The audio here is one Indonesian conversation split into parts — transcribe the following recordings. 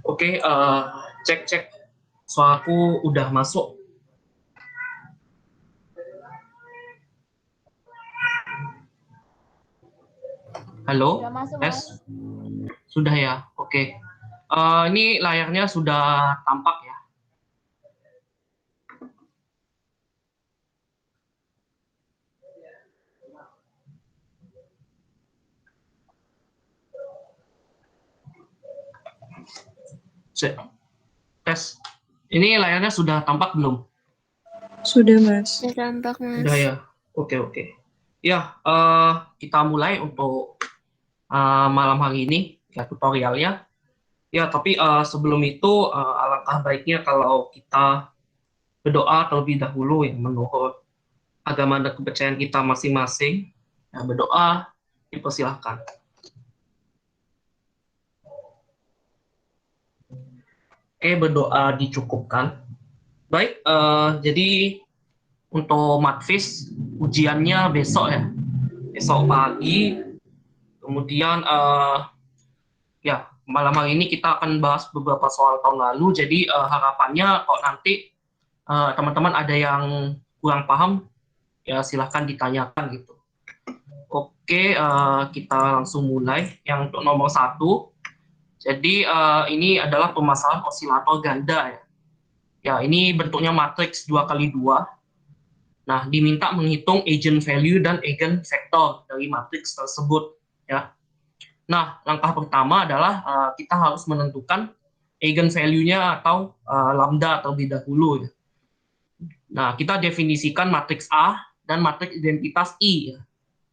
Oke, cek cek. Suaraku udah masuk. Halo, Sudah masuk, tes. Mas. Sudah ya. Oke. Ini layarnya sudah tampak ya. Cek. Tes. Ini layarnya sudah tampak belum? Sudah, Mas. Sudah tampak, Mas. Sudah ya. Oke, oke. Ya, kita mulai untuk malam hari ini ya tutorialnya. Ya, tapi sebelum itu alangkah baiknya kalau kita berdoa terlebih dahulu yang menurut agama dan kepercayaan kita masing-masing. Ya, berdoa dipersilahkan. Oke, berdoa dicukupkan. Baik, jadi untuk matfis ujiannya besok ya, besok pagi. Kemudian ya malam hari ini kita akan bahas beberapa soal tahun lalu. Jadi harapannya kok nanti teman-teman ada yang kurang paham, ya silahkan ditanyakan gitu. Oke, kita langsung mulai. Yang untuk nomor 1, jadi ini adalah permasalahan osilator ganda ya. Ya, ini bentuknya matriks 2x2. Nah, diminta menghitung eigen value dan eigen vector dari matriks tersebut ya. Nah, langkah pertama adalah kita harus menentukan eigen value-nya atau lambda terlebih dahulu ya. Nah, kita definisikan matriks A dan matriks identitas I ya.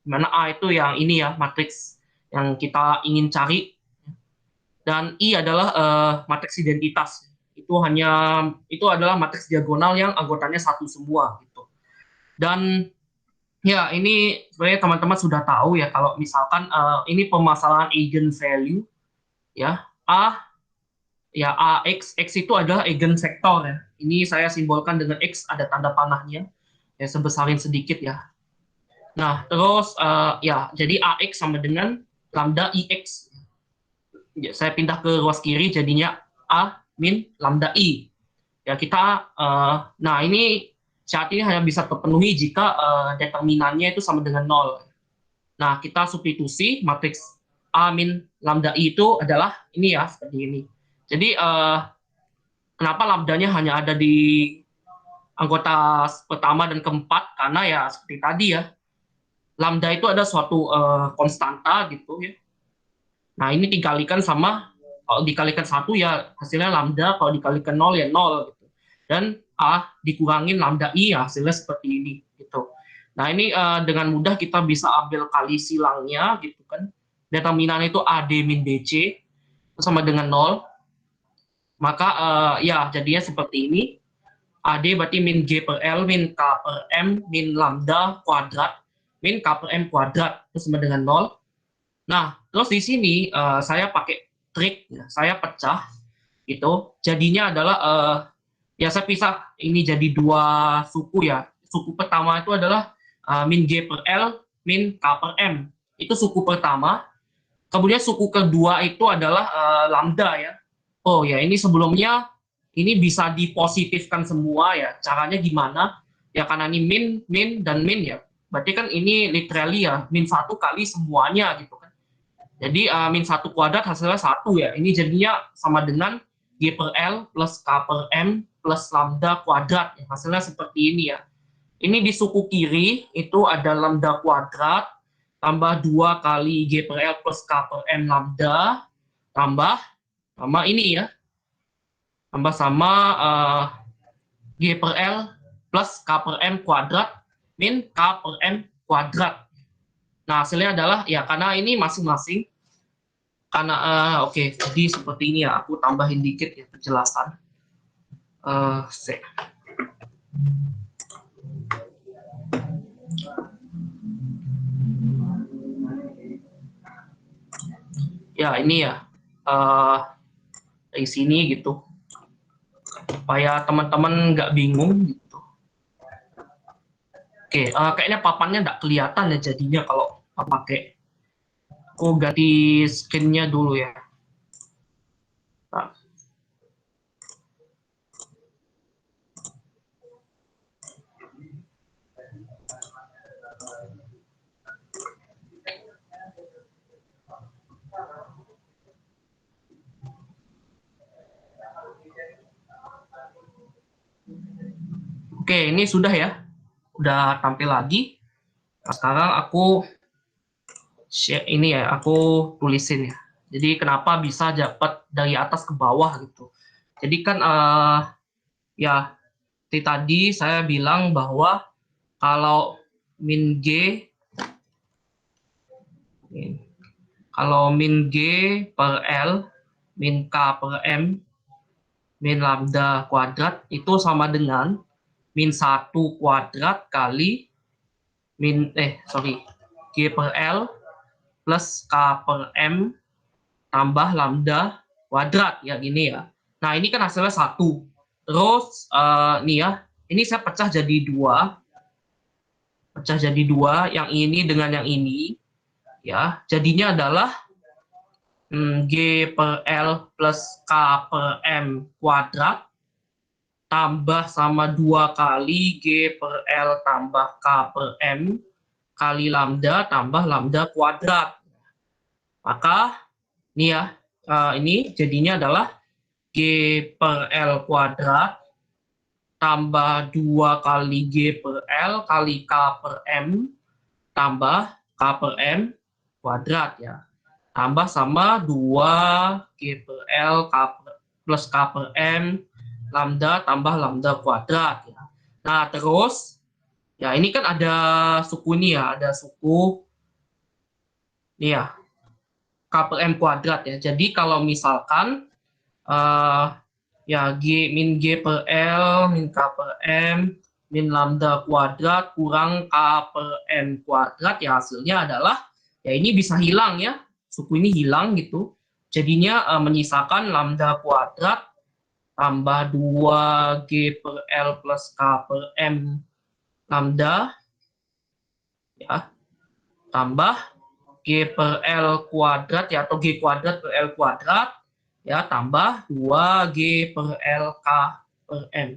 Dimana A itu yang ini ya, matriks yang kita ingin cari, dan I adalah matriks identitas. Itu adalah matriks diagonal yang anggotanya satu semua gitu. Dan ya ini sebenarnya teman-teman sudah tahu ya kalau misalkan ini permasalahan eigen value ya. X itu adalah eigen vector ya. Ini saya simbolkan dengan X, ada tanda panahnya ya, sebesarin sedikit ya. Nah, terus ya jadi AX sama dengan lambda IX. Ya, saya pindah ke ruas kiri jadinya A min lambda I. Ya kita nah ini syarat ini hanya bisa terpenuhi jika determinannya itu sama dengan 0. Nah, kita substitusi matriks A min lambda I itu adalah ini ya, seperti ini. Jadi kenapa lambdanya hanya ada di anggota pertama dan keempat? Karena ya seperti tadi ya, lambda itu ada suatu konstanta gitu ya. Nah, ini dikalikan sama, kalau dikalikan 1 ya hasilnya lambda, kalau dikalikan 0 ya 0 gitu. Dan A dikurangin lambda I ya hasilnya seperti ini gitu. Nah, ini dengan mudah kita bisa ambil kali silangnya gitu kan. Determinan itu AD min BC sama dengan 0. Maka ya jadinya seperti ini. AD berarti min G per L min K per M min lambda kuadrat min K per M kuadrat itu sama dengan 0. Nah, terus di sini saya pakai trik, ya, saya pecah gitu. Jadinya adalah ya saya pisah ini jadi dua suku ya. Suku pertama itu adalah min G per L min K per M. Itu suku pertama. Kemudian suku kedua itu adalah lambda ya. Oh ya, ini sebelumnya ini bisa dipositifkan semua ya. Caranya gimana? Ya karena ini min dan min ya. Berarti kan ini literally ya min 1 kali semuanya gitu kan. Jadi min 1 kuadrat hasilnya 1 ya. Ini jadinya sama dengan G per L plus K per M plus lambda kuadrat. Ya. Hasilnya seperti ini ya. Ini di suku kiri itu ada lambda kuadrat tambah 2 kali G per L plus K per M lambda tambah sama ini ya. Tambah sama G per L plus K per M kuadrat min K per M kuadrat. Nah, hasilnya adalah ya karena ini masing-masing. Karena oke, jadi seperti ini ya. Aku tambahin dikit ya penjelasan. Ya ini ya dari sini gitu, supaya teman-teman nggak bingung gitu. Oke, kayaknya papannya nggak kelihatan ya jadinya kalau pakai. Aku ganti screen-nya dulu ya. Oke, ini sudah ya. Udah tampil lagi. Nah, sekarang aku share ini ya, aku tulisin ya. Jadi kenapa bisa dapat dari atas ke bawah gitu. Jadi kan ya tadi saya bilang bahwa kalau min G kalau min G per L min K per M min lambda kuadrat itu sama dengan min 1 kuadrat kali G per L plus K per M tambah lambda kuadrat ya gini ya. Nah ini kan hasilnya 1. Terus nih ya, ini saya pecah jadi dua, yang ini dengan yang ini ya. Jadinya adalah G per L plus K per M kuadrat tambah sama 2 kali G per L tambah K per M kali lambda tambah lambda kuadrat. Maka ini ya, ini jadinya adalah G per L kuadrat tambah 2 kali G per L kali K per M tambah K per M kuadrat ya. Tambah sama 2 G per L plus K per M lambda tambah lambda kuadrat ya. Nah, terus ya ini kan ada suku ini ya, ada suku ini ya, K per M kuadrat ya. Jadi kalau misalkan ya min G per L min K per M min lambda kuadrat kurang K per M kuadrat ya hasilnya adalah ya ini bisa hilang ya, suku ini hilang gitu. Jadinya menyisakan lambda kuadrat tambah 2 G per L plus K per M lambda ya tambah G per L kuadrat ya atau G kuadrat per L kuadrat ya tambah 2G per L K per M.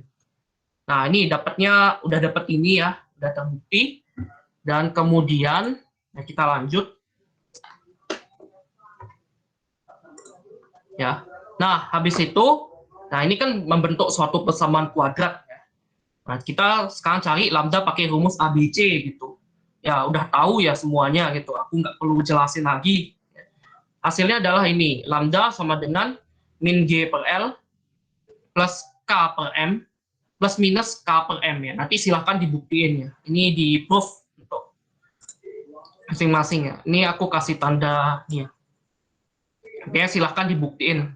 Nah, ini dapatnya udah dapat ini ya, udah terbukti. Dan kemudian nah kita lanjut. Ya. Nah, habis itu nah ini kan membentuk suatu persamaan kuadrat ya. Nah, kita sekarang cari lambda pakai rumus ABC gitu. Ya, udah tahu ya semuanya gitu. Aku nggak perlu jelasin lagi. Hasilnya adalah ini, lambda sama dengan min G per L plus K per M plus minus K per M ya. Nanti silahkan dibuktiin ya. Ini di proof untuk masing-masing ya. Ini aku kasih tanda nih ya. Oke, silahkan dibuktiin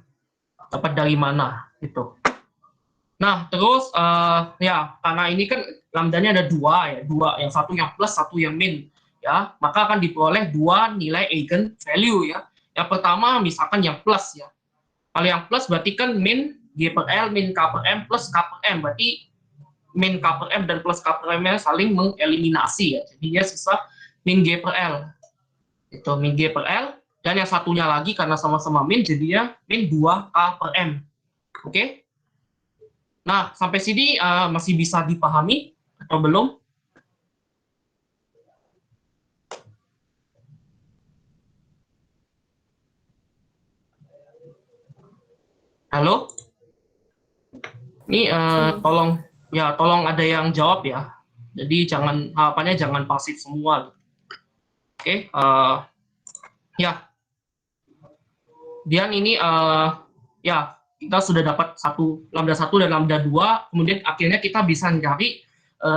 dapat dari mana gitu. Nah, terus ya karena ini kan lambdanya ada dua ya, yang satu yang plus, satu yang min ya, maka akan diperoleh dua nilai eigen value ya. Yang pertama misalkan yang plus ya. Kalau yang plus berarti kan min G per L min K per M plus K per M, berarti min K per M dan plus K per M saling mengeliminasi ya. Jadi dia sisa min G per L. Itu min G per L dan yang satunya lagi karena sama-sama min jadinya min 2K per M. Oke? Nah, sampai sini masih bisa dipahami atau belum? Halo? Ini tolong ada yang jawab ya. Jadi harapannya jangan pasif semua. Oke, ya. Dan ini ya kita sudah dapat lambda 1 dan lambda 2, kemudian akhirnya kita bisa mencari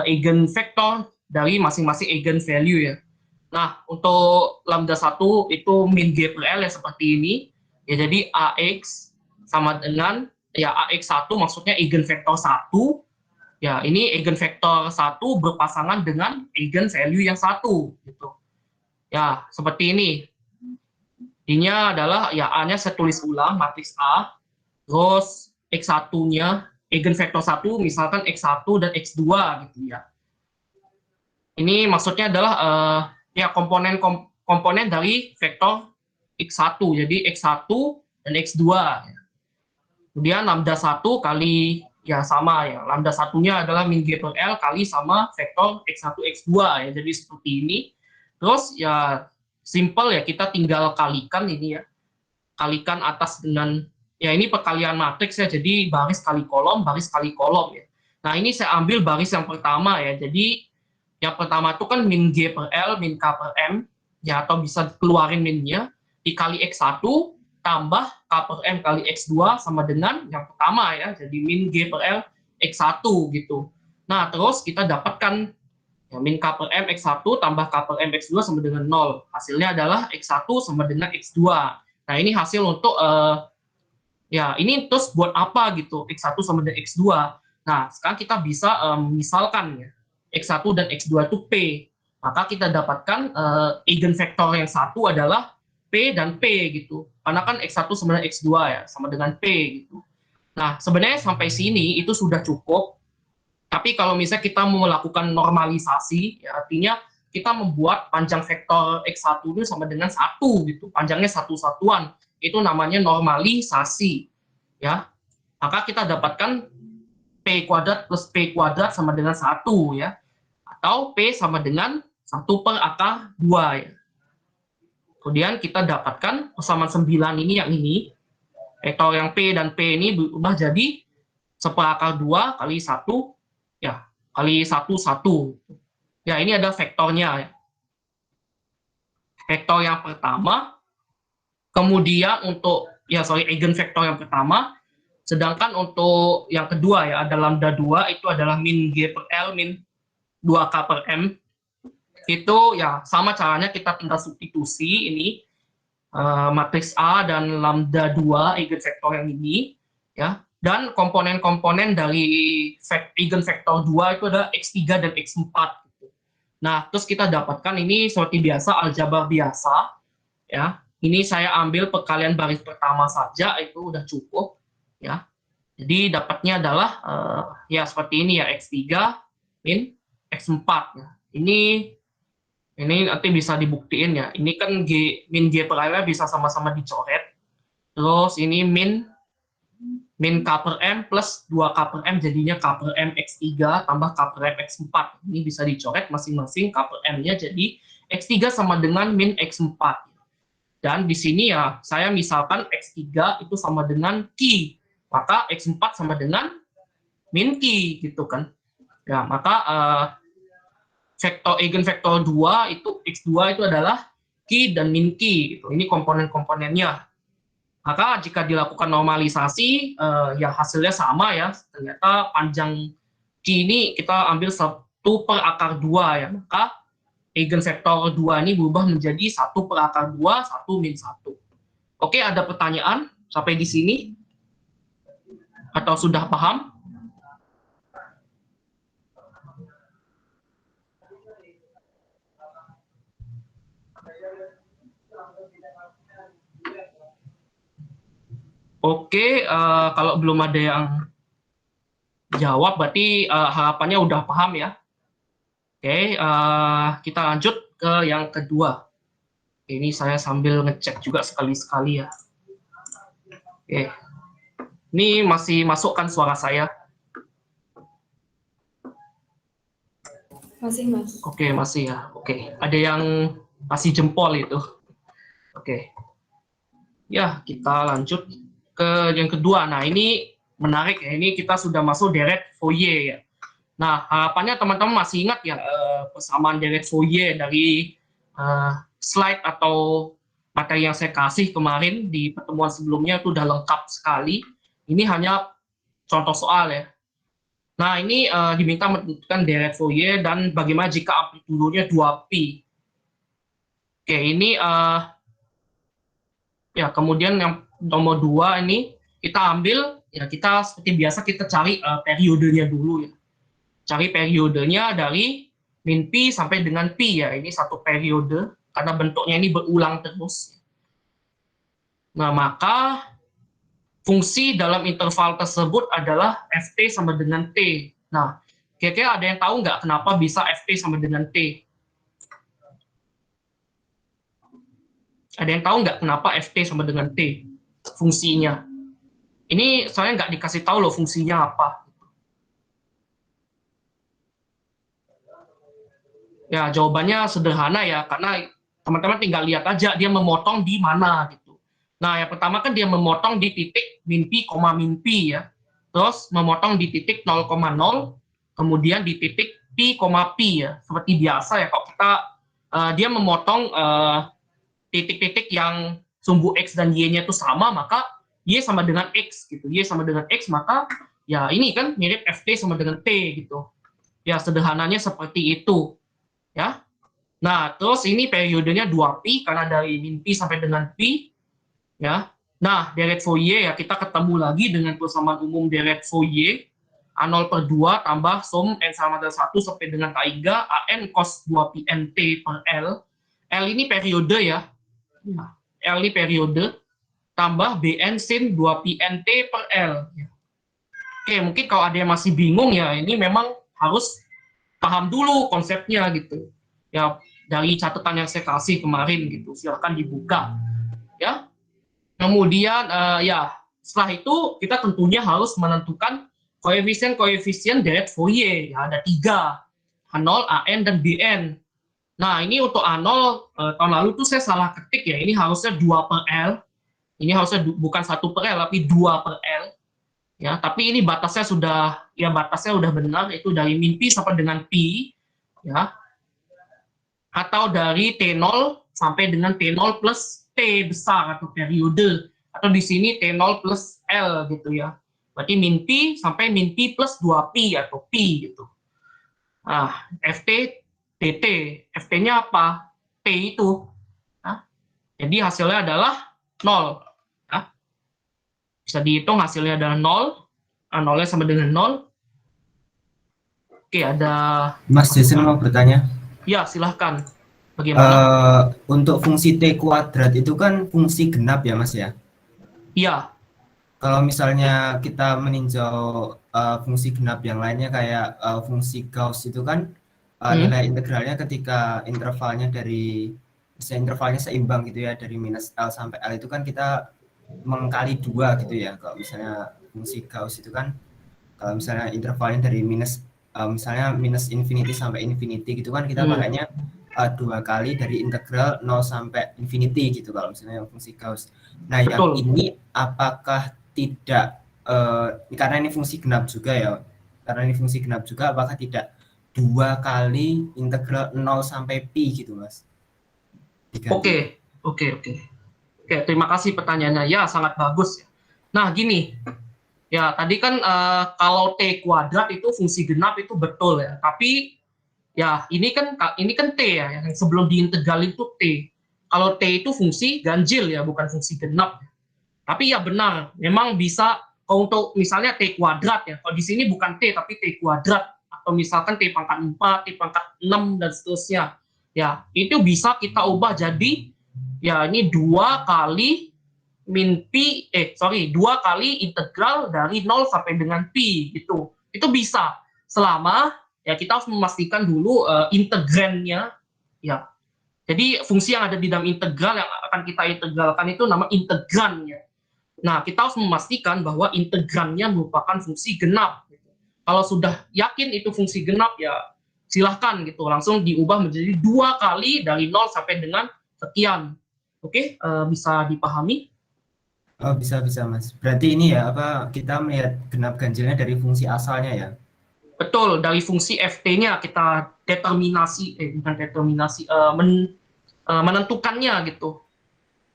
eigenvektor dari masing-masing eigenvalue ya. Nah, untuk lambda 1 itu min G per L ya seperti ini. Ya jadi AX sama dengan ya AX1 maksudnya eigenvektor 1. Ya, ini eigenvektor 1 berpasangan dengan eigenvalue yang 1 gitu. Ya, seperti ini. Ini-nya adalah ya A-nya saya tulis ulang matriks A. Terus X1-nya eigenvektor 1 misalkan X1 dan X2 gitu ya. Ini maksudnya adalah ya komponen dari vektor X1. Jadi X1 dan X2. Kemudian lambda 1 kali ya sama ya. Lambda 1-nya adalah min G per L kali sama vektor X1 X2 ya. Jadi seperti ini. Terus ya simple ya, kita tinggal kalikan ini ya. Kalikan atas dengan ya ini perkalian matriks ya. Jadi baris kali kolom ya. Nah, ini saya ambil baris yang pertama ya. Jadi, yang pertama itu kan min G per L, min K per M, ya, atau bisa keluarin minnya, dikali X1, tambah K per M kali X2 sama dengan yang pertama ya. Jadi, min G per L, X1 gitu. Nah, terus kita dapatkan ya, min K per M X1 tambah K per M X2 sama dengan 0. Hasilnya adalah X1 sama dengan X2. Nah, ini hasil untuk ya, ini terus buat apa gitu, X1 sama dengan X2. Nah, sekarang kita bisa misalkan ya, X1 dan X2 itu P. Maka kita dapatkan eigenvektor yang satu adalah P dan P gitu. Karena kan X1 sama dengan X2 ya, sama dengan P gitu. Nah, sebenarnya sampai sini itu sudah cukup. Tapi kalau misalnya kita mau melakukan normalisasi, ya artinya kita membuat panjang vektor X1 itu sama dengan 1 gitu, panjangnya satu satuan. Itu namanya normalisasi. Ya. Maka kita dapatkan P kuadrat plus P kuadrat sama dengan 1 ya. Atau P sama dengan 1 per akar 2 ya. Kemudian kita dapatkan persamaan 9 ini yang ini. Vektor yang P dan P ini berubah jadi 1 per akar 2 kali 1 ya, kali 1, 1. Ya, ini ada vektornya. Vektor yang pertama, kemudian untuk, eigenvektor yang pertama, sedangkan untuk yang kedua ya, ada lambda 2, itu adalah min G per L, min 2K per M. Itu ya, sama caranya kita tinggal substitusi ini, matriks A dan lambda 2, eigenvektor yang ini, ya. Dan komponen-komponen dari eigenvektor 2 itu ada X3 dan X4. Gitu. Nah, terus kita dapatkan ini seperti biasa, aljabar biasa. Ya, ini saya ambil perkalian baris pertama saja, itu udah cukup. Ya, jadi dapatnya adalah, ya seperti ini ya, X3 min X4. Ya. Ini nanti bisa dibuktiin ya. Ini kan min G per L bisa sama-sama dicoret. Terus ini min K per M plus 2K per M jadinya K per M X3 tambah K per M X4. Ini bisa dicoret masing-masing K per M-nya jadi X3 sama dengan min X4. Dan di sini ya saya misalkan X3 itu sama dengan Q. Maka X4 sama dengan min Q gitu kan. Ya, maka eigenvektor 2 itu X2 itu adalah Q dan min Q gitu. Ini komponen-komponennya. Maka jika dilakukan normalisasi, ya hasilnya sama ya. Ternyata panjang Q ini kita ambil 1 per akar 2 ya. Maka eigenvektor 2 ini berubah menjadi 1 per akar 2, 1 min 1. Oke, ada pertanyaan sampai di sini? Atau sudah paham? Oke, kalau belum ada yang jawab, berarti harapannya udah paham ya. Oke, kita lanjut ke yang kedua. Ini saya sambil ngecek juga sekali-sekali ya. Oke, ini masih masuk kan suara saya? Masih, Mas. Oke, masih ya. Oke, ada yang masih jempol itu. Oke. Ya, kita lanjut ke yang kedua. Nah, ini menarik ya. Ini kita sudah masuk deret Fourier ya. Nah, harapannya teman-teman masih ingat ya persamaan deret Fourier dari slide atau materi yang saya kasih kemarin di pertemuan sebelumnya itu udah lengkap sekali. Ini hanya contoh soal ya. Nah, ini diminta menentukan deret Fourier dan bagaimana jika amplitudenya 2pi. Oke, ini ya, kemudian yang nomor 2 ini kita ambil, ya kita seperti biasa kita cari periodenya dulu ya. Cari periodenya dari min pi sampai dengan pi ya. Ini satu periode karena bentuknya ini berulang terus. Nah, maka fungsi dalam interval tersebut adalah ft sama dengan t. Nah, kira-kira ada yang tahu nggak kenapa bisa ft sama dengan t? Ada yang tahu nggak kenapa ft sama dengan t fungsinya? Ini soalnya nggak dikasih tahu loh fungsinya apa. Ya, jawabannya sederhana ya, karena teman-teman tinggal lihat aja dia memotong di mana gitu. Nah, yang pertama kan dia memotong di titik min pi, min pi ya. terus memotong di titik 0,0, kemudian di titik P, P ya. Seperti biasa ya, kalau kita dia memotong titik-titik yang sumbu X dan Y-nya itu sama, maka Y sama dengan X gitu. Y sama dengan X, maka ya ini kan mirip FT sama dengan T gitu. Ya sederhananya seperti itu ya. Nah, terus ini periodenya 2pi karena dari min pi sampai dengan pi ya. Nah, deret Fourier ya kita ketemu lagi dengan persamaan umum deret Fourier A0 per 2 tambah sum N sama dengan 1 sampai dengan K3 AN cos 2 pi NT per L. L ini periode ya. L ini periode tambah BN sin 2 pi NT per L. Oke, mungkin kalau ada yang masih bingung ya, ini memang harus paham dulu konsepnya gitu. Ya, dari catatan yang saya kasih kemarin gitu, silahkan dibuka. Ya, kemudian ya setelah itu kita tentunya harus menentukan koefisien deret Fourier. Ya, ada 3, A0, AN, dan BN. Nah, ini untuk A0 tahun lalu tuh saya salah ketik ya, ini harusnya 2 per L. Ini harusnya bukan 1 per L, tapi 2 per L. Ya, tapi ini batasnya udah benar, itu dari min pi sampai dengan pi, ya, atau dari T0 sampai dengan T0 plus T besar atau periode, atau di sini T0 plus L gitu ya. Berarti min pi sampai min pi plus 2pi atau pi gitu. Nah, FT, TT. FT-nya apa? T itu. Nah, jadi hasilnya adalah 0. Nah, bisa dihitung hasilnya adalah 0. A0-nya sama dengan 0. Oke, ada... Mas Jason mau bertanya. Ya, silahkan. Bagaimana? Untuk fungsi T kuadrat itu kan fungsi genap ya, Mas ya? Iya. Kalau misalnya kita meninjau fungsi genap yang lainnya kayak fungsi Gauss itu kan nilai integralnya ketika intervalnya intervalnya seimbang gitu ya, dari minus L sampai L itu kan kita mengkali 2 gitu ya. Kalau misalnya fungsi Gauss itu kan kalau misalnya intervalnya dari misalnya minus infinity sampai infinity gitu kan kita pakainya 2 kali dari integral 0 sampai infinity gitu kalau misalnya fungsi Gauss. Nah, yang ini apakah tidak karena ini fungsi genap juga ya, apakah tidak 2 kali integral 0 sampai pi gitu, Mas? Oke, terima kasih pertanyaannya. Ya, sangat bagus ya. Nah, gini. Ya, tadi kan kalau T kuadrat itu fungsi genap itu betul ya. Tapi ya ini kan T ya, yang sebelum diintegral itu T. Kalau T itu fungsi ganjil ya, bukan fungsi genap. Tapi ya benar, memang bisa untuk misalnya T kuadrat ya. Kalau di sini bukan T tapi T kuadrat, atau misalkan T pangkat 4, T pangkat 6 dan seterusnya. Ya, itu bisa kita ubah jadi ya ini 2 kali 2 kali integral dari 0 sampai dengan pi gitu. Itu bisa selama ya kita harus memastikan dulu integrannya ya. Jadi fungsi yang ada di dalam integral yang akan kita integralkan itu nama integrannya. Nah, kita harus memastikan bahwa integrannya merupakan fungsi genap. Kalau sudah yakin itu fungsi genap ya silahkan gitu langsung diubah menjadi 2 kali dari 0 sampai dengan sekian. Oke, bisa dipahami? Oh, bisa Mas. Berarti ini ya kita melihat genap ganjilnya dari fungsi asalnya ya. Betul, dari fungsi ft-nya kita menentukannya gitu.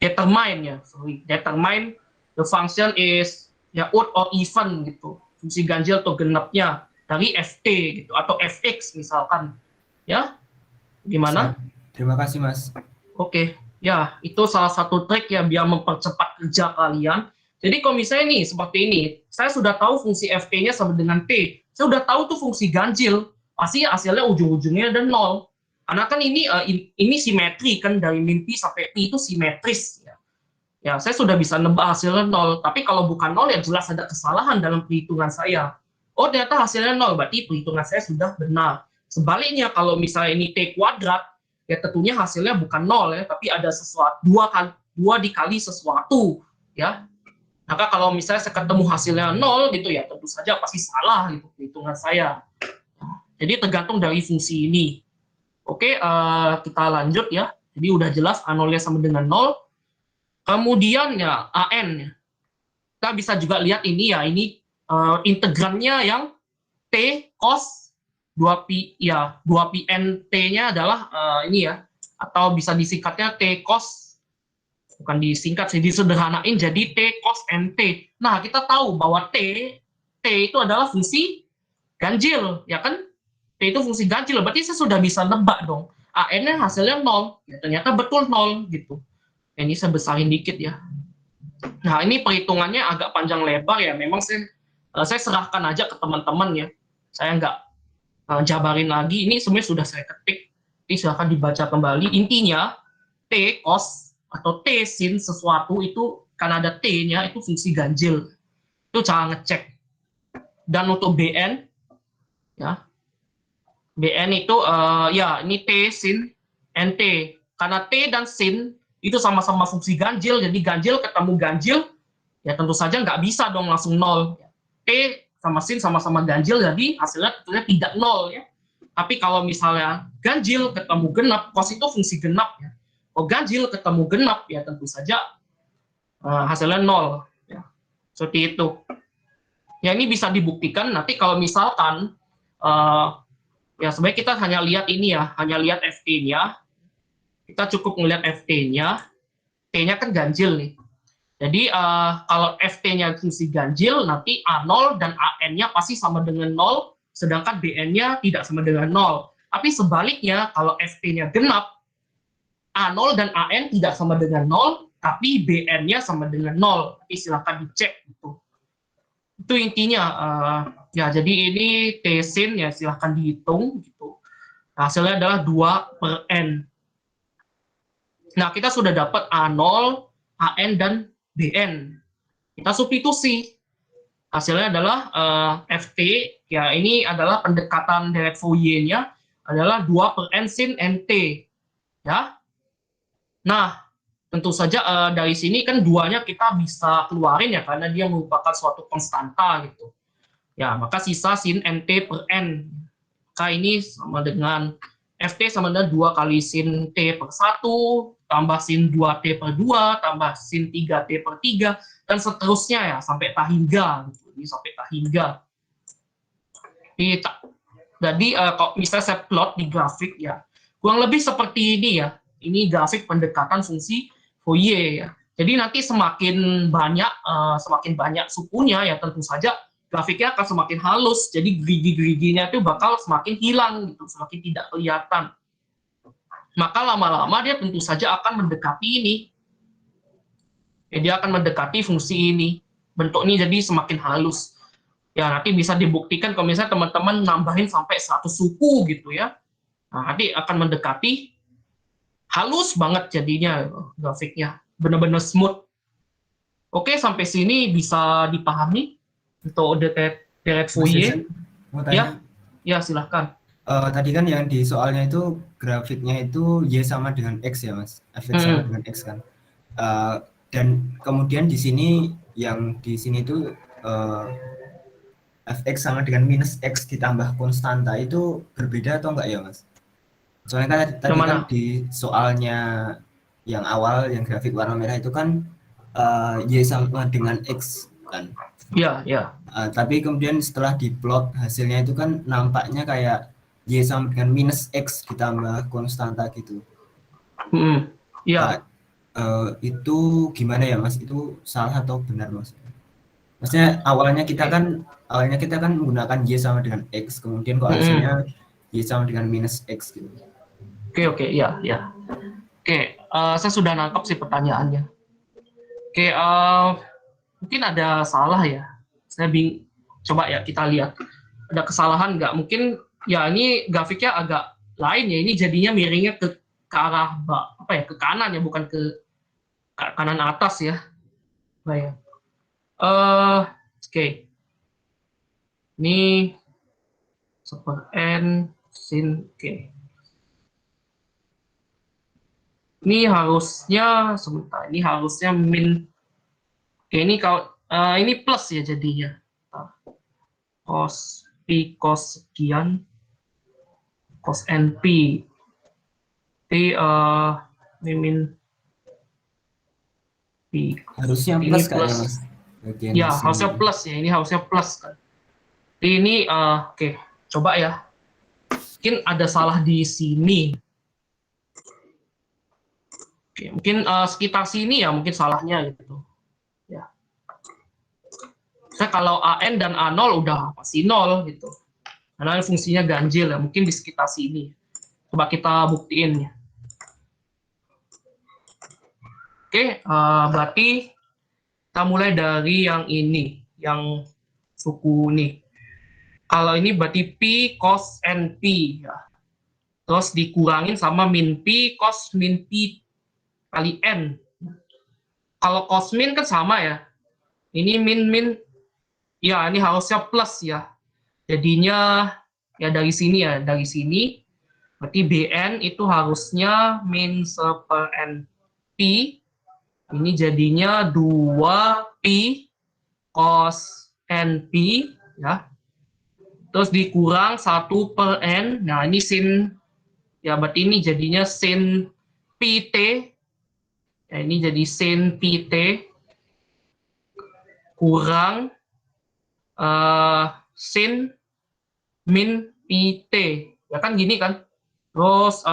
Determine the function is ya odd or even gitu. Fungsi ganjil atau genapnya dari ft gitu atau fx misalkan. Ya. Gimana? Terima kasih, Mas. Oke. Ya, itu salah satu trik ya biar mempercepat kerja kalian. Jadi kalau misalnya nih seperti ini, saya sudah tahu fungsi ft-nya sama dengan t. Saya udah tahu tuh fungsi ganjil, pasti hasilnya ujung-ujungnya ada 0. Karena kan ini simetri kan dari min pi sampai pi itu simetris ya. Ya, saya sudah bisa nebak hasilnya 0. Tapi kalau bukan 0 ya jelas ada kesalahan dalam perhitungan saya. Oh, ternyata hasilnya 0, berarti perhitungan saya sudah benar. Sebaliknya kalau misalnya ini t kuadrat, ya tentunya hasilnya bukan 0 ya, tapi ada sesuatu 2 dikali sesuatu ya. Maka kalau misalnya saya ketemu hasilnya 0 gitu ya tentu saja pasti salah gitu perhitungan saya. Jadi tergantung dari fungsi ini. Oke, kita lanjut ya. Jadi udah jelas A0-nya sama dengan 0. Kemudian ya AN. Kita bisa juga lihat ini ya, ini integrannya yang T cos 2pi, ya 2pi n T-nya adalah ini ya, atau bisa disingkatnya T cos, bukan disingkat sih, disederhanain jadi T cos NT. Nah, kita tahu bahwa T itu adalah fungsi ganjil, ya kan? T itu fungsi ganjil, berarti saya sudah bisa nebak dong. AN-nya hasilnya 0, ya, ternyata betul 0 gitu. Ini saya besarin dikit ya. Nah, ini perhitungannya agak panjang lebar ya, memang saya serahkan aja ke teman-teman ya. Saya nggak jabarin lagi, ini sebenarnya sudah saya ketik. Ini silahkan dibaca kembali. Intinya, T cos atau T sin sesuatu itu, karena ada T-nya, itu fungsi ganjil. Itu cara ngecek. Dan untuk Bn, ya, Bn itu, ya, ini T sin NT. Karena T dan sin itu sama-sama fungsi ganjil, jadi ganjil ketemu ganjil, ya tentu saja nggak bisa dong langsung 0. T sama sin sama-sama ganjil, jadi hasilnya tentunya tidak 0 ya. Tapi kalau misalnya ganjil ketemu genap, cos itu fungsi genap ya. Kalau ganjil ketemu genap, ya tentu saja hasilnya 0 ya. Seperti itu. Ya, ini bisa dibuktikan nanti kalau misalkan ya sebenarnya kita hanya lihat ini ya, hanya lihat FT-nya. Kita cukup melihat FT-nya. T-nya kan ganjil nih. Jadi kalau FT-nya fungsi ganjil, nanti A0 dan AN-nya pasti sama dengan 0, sedangkan BN-nya tidak sama dengan 0. Tapi sebaliknya, kalau FT-nya genap, A0 dan AN tidak sama dengan 0, tapi BN-nya sama dengan 0. Jadi silakan dicek gitu. Itu intinya. Ya, jadi ini T sin ya silahkan dihitung gitu. Hasilnya adalah 2 per N. Nah, kita sudah dapat A0, AN, dan BN. Kita substitusi. Hasilnya adalah FT, ya ini adalah pendekatan deret Fourier-nya adalah 2 per N sin NT. Ya. Nah, tentu saja dari sini kan 2-nya kita bisa keluarin ya, karena dia merupakan suatu konstanta gitu. Ya, maka sisa sin NT per N. Maka ini sama dengan FT sama dengan 2 kali sin T per 1, tambah sin 2T per 2, tambah sin 3T per 3, dan seterusnya ya, sampai tak hingga. Gitu. Ini sampai tak hingga. Jadi kalau misalnya saya plot di grafik ya, kurang lebih seperti ini ya. Ini grafik pendekatan fungsi Fourier ya. Jadi nanti semakin banyak sukunya ya tentu saja grafiknya akan semakin halus, jadi gerigi-geriginya itu bakal semakin hilang gitu, semakin tidak kelihatan. Maka lama-lama dia tentu saja akan mendekati ini. Ya, dia akan mendekati fungsi ini. Bentuknya jadi semakin halus. Ya, nanti bisa dibuktikan kalau misalnya teman-teman nambahin sampai 100 suku gitu ya. Nah, nanti akan mendekati halus banget jadinya grafiknya. Benar-benar smooth. Oke, sampai sini bisa dipahami untuk deret Fourier. Ya, ya silahkan. Tadi kan yang di soalnya itu grafiknya itu Y sama dengan X ya Mas, Fx sama dengan X kan. Dan kemudian di sini yang di sini itu Fx sama dengan minus X ditambah konstanta itu berbeda atau enggak ya Mas? Soalnya kan tadi kan di soalnya yang awal yang grafik warna merah itu kan Y sama dengan X kan. Ya, ya. Tapi kemudian setelah diplot hasilnya itu kan nampaknya kayak Y sama dengan minus X ditambah konstanta gitu. Ya. Itu gimana ya Mas? Itu salah atau benar Mas? Maksudnya awalnya kita kan menggunakan Y sama dengan X, kemudian kok hasilnya Y sama dengan minus X gitu. Oke, ya, ya. Oke, saya sudah nangkap sih pertanyaannya. Oke, mungkin ada salah ya. Saya coba ya kita lihat. Ada kesalahan nggak? Mungkin ya ini grafiknya agak lain ya. Ini jadinya miringnya ke arah ke kanan ya, bukan ke kanan atas ya. Baik. Oke. Ini super N sin K. Ini harusnya sebentar. Ini harusnya min. Oke, ini kalau ini plus ya jadinya. Cos P cos sekian cos NP. Jadi ini min P. Harusnya plus kayaknya Mas. bagian Ya, sini. harusnya plus ya. Ini harusnya plus kan. Jadi ini, oke, coba ya. Mungkin ada salah di sini. Oke, mungkin sekitar sini ya, mungkin salahnya gitu. Ya. Saya kalau AN dan A0 udah pasti 0 gitu. Karena fungsinya ganjil ya, mungkin di sekitar sini. Coba kita buktiin ya. Oke, berarti kita mulai dari yang ini, yang suku nih. Kalau ini berarti P cos NP ya. Terus dikurangin sama min P cos min P kali N. Kalau cos min kan sama ya. Ini min ya ini harusnya plus ya. Jadinya ya dari sini ya, dari sini. Berarti BN itu harusnya min 1/n P. Ini jadinya 2P cos NP ya. Terus dikurang 1/n. Nah, ini sin ya, berarti ini jadinya sin PT. Ya, ini jadi sin PT kurang sin min PT. Ya kan gini kan. Terus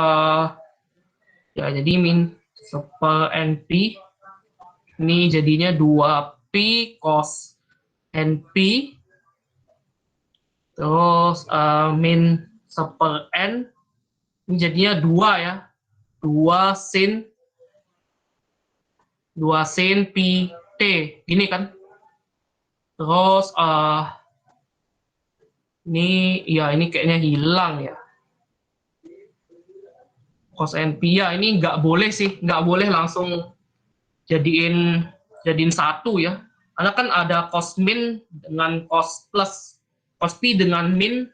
ya jadi min 1/np. Ini jadinya 2P cos NP. Terus min 1/n. Ini jadinya 2 ya. 2 sin PT. Gini kan. Terus ini ya ini kayaknya hilang ya. Cos NP ya ini nggak boleh sih, nggak boleh langsung jadiin satu ya. Karena kan ada cos min dengan cos plus, cos P dengan min.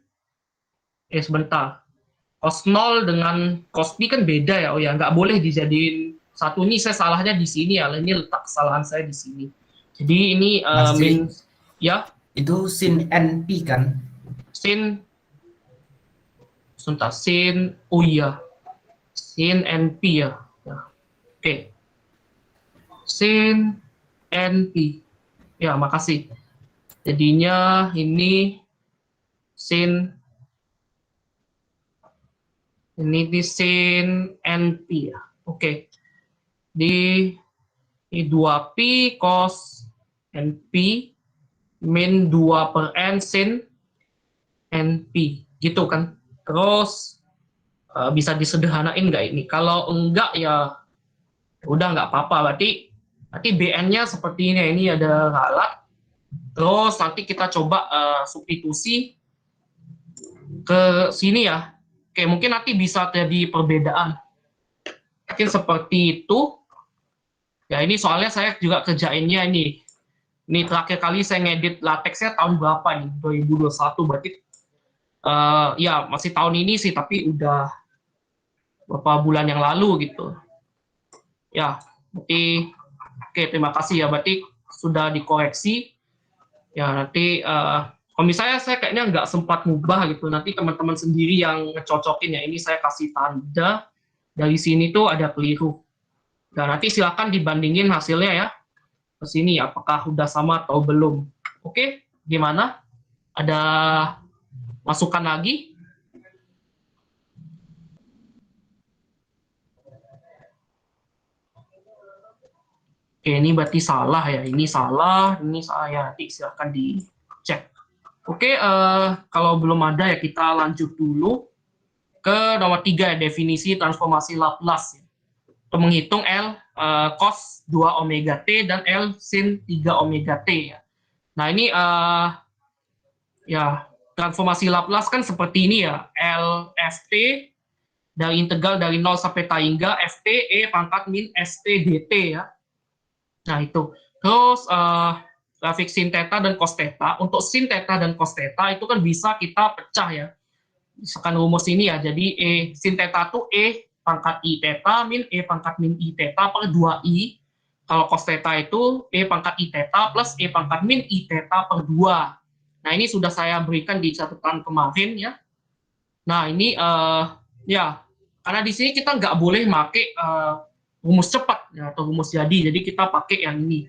Sebentar. Cos 0 dengan cos P kan beda ya. Oh ya, nggak boleh dijadiin satu. Ini saya salahnya di sini ya. Ini letak kesalahan saya di sini. Jadi ini min ya. Itu sin NP kan? Sin sebentar, sin oh iya. Sin NP ya. Oke. Sin NP. Ya, makasih. Jadinya ini sin ini di sin NP ya. Oke. Di 2P cos NP min 2/n sin NP. Gitu kan. Terus bisa disederhanain nggak ini? Kalau enggak ya udah nggak apa-apa. Berarti BN-nya seperti ini. Ini ada ralat. Terus nanti kita coba substitusi ke sini ya. Oke, mungkin nanti bisa terjadi perbedaan. Mungkin seperti itu. Ya ini soalnya saya juga kerjainnya ini. Ini terakhir kali saya ngedit latexnya tahun berapa nih? 2021 berarti. Ya masih tahun ini sih, tapi udah beberapa bulan yang lalu gitu. Ya, berarti oke, terima kasih ya. Berarti sudah dikoreksi. Ya nanti kalau misalnya saya kayaknya nggak sempat ngubah gitu, nanti teman-teman sendiri yang ngecocokin ya. Ini saya kasih tanda dari sini tuh ada keliru. Dan nanti silakan dibandingin hasilnya ya ke sini, apakah udah sama atau belum. Oke, gimana? Ada masukan lagi? Oke, ini berarti salah ya. Ini salah ya. Nanti silakan dicek. Oke, kalau belum ada ya kita lanjut dulu ke nomor 3 ya, definisi transformasi Laplace. Untuk menghitung L cos 2 omega T dan L sin 3 omega T ya. Nah ini ya transformasi Laplace kan seperti ini ya. L Ft dari integral dari 0 sampai hingga Ft E pangkat min St dt ya. Nah itu. Terus grafik sin theta dan cos theta. Untuk sin theta dan cos theta itu kan bisa kita pecah ya. Misalkan rumus ini ya. Jadi sin theta itu E pangkat I theta min E pangkat min I theta per 2I. Kalau cos theta itu E pangkat I theta plus E pangkat min I theta per 2. Nah ini sudah saya berikan di catatan kemarin ya. Nah ini ya karena di sini kita nggak boleh pakai rumus cepat ya, atau rumus jadi kita pakai yang ini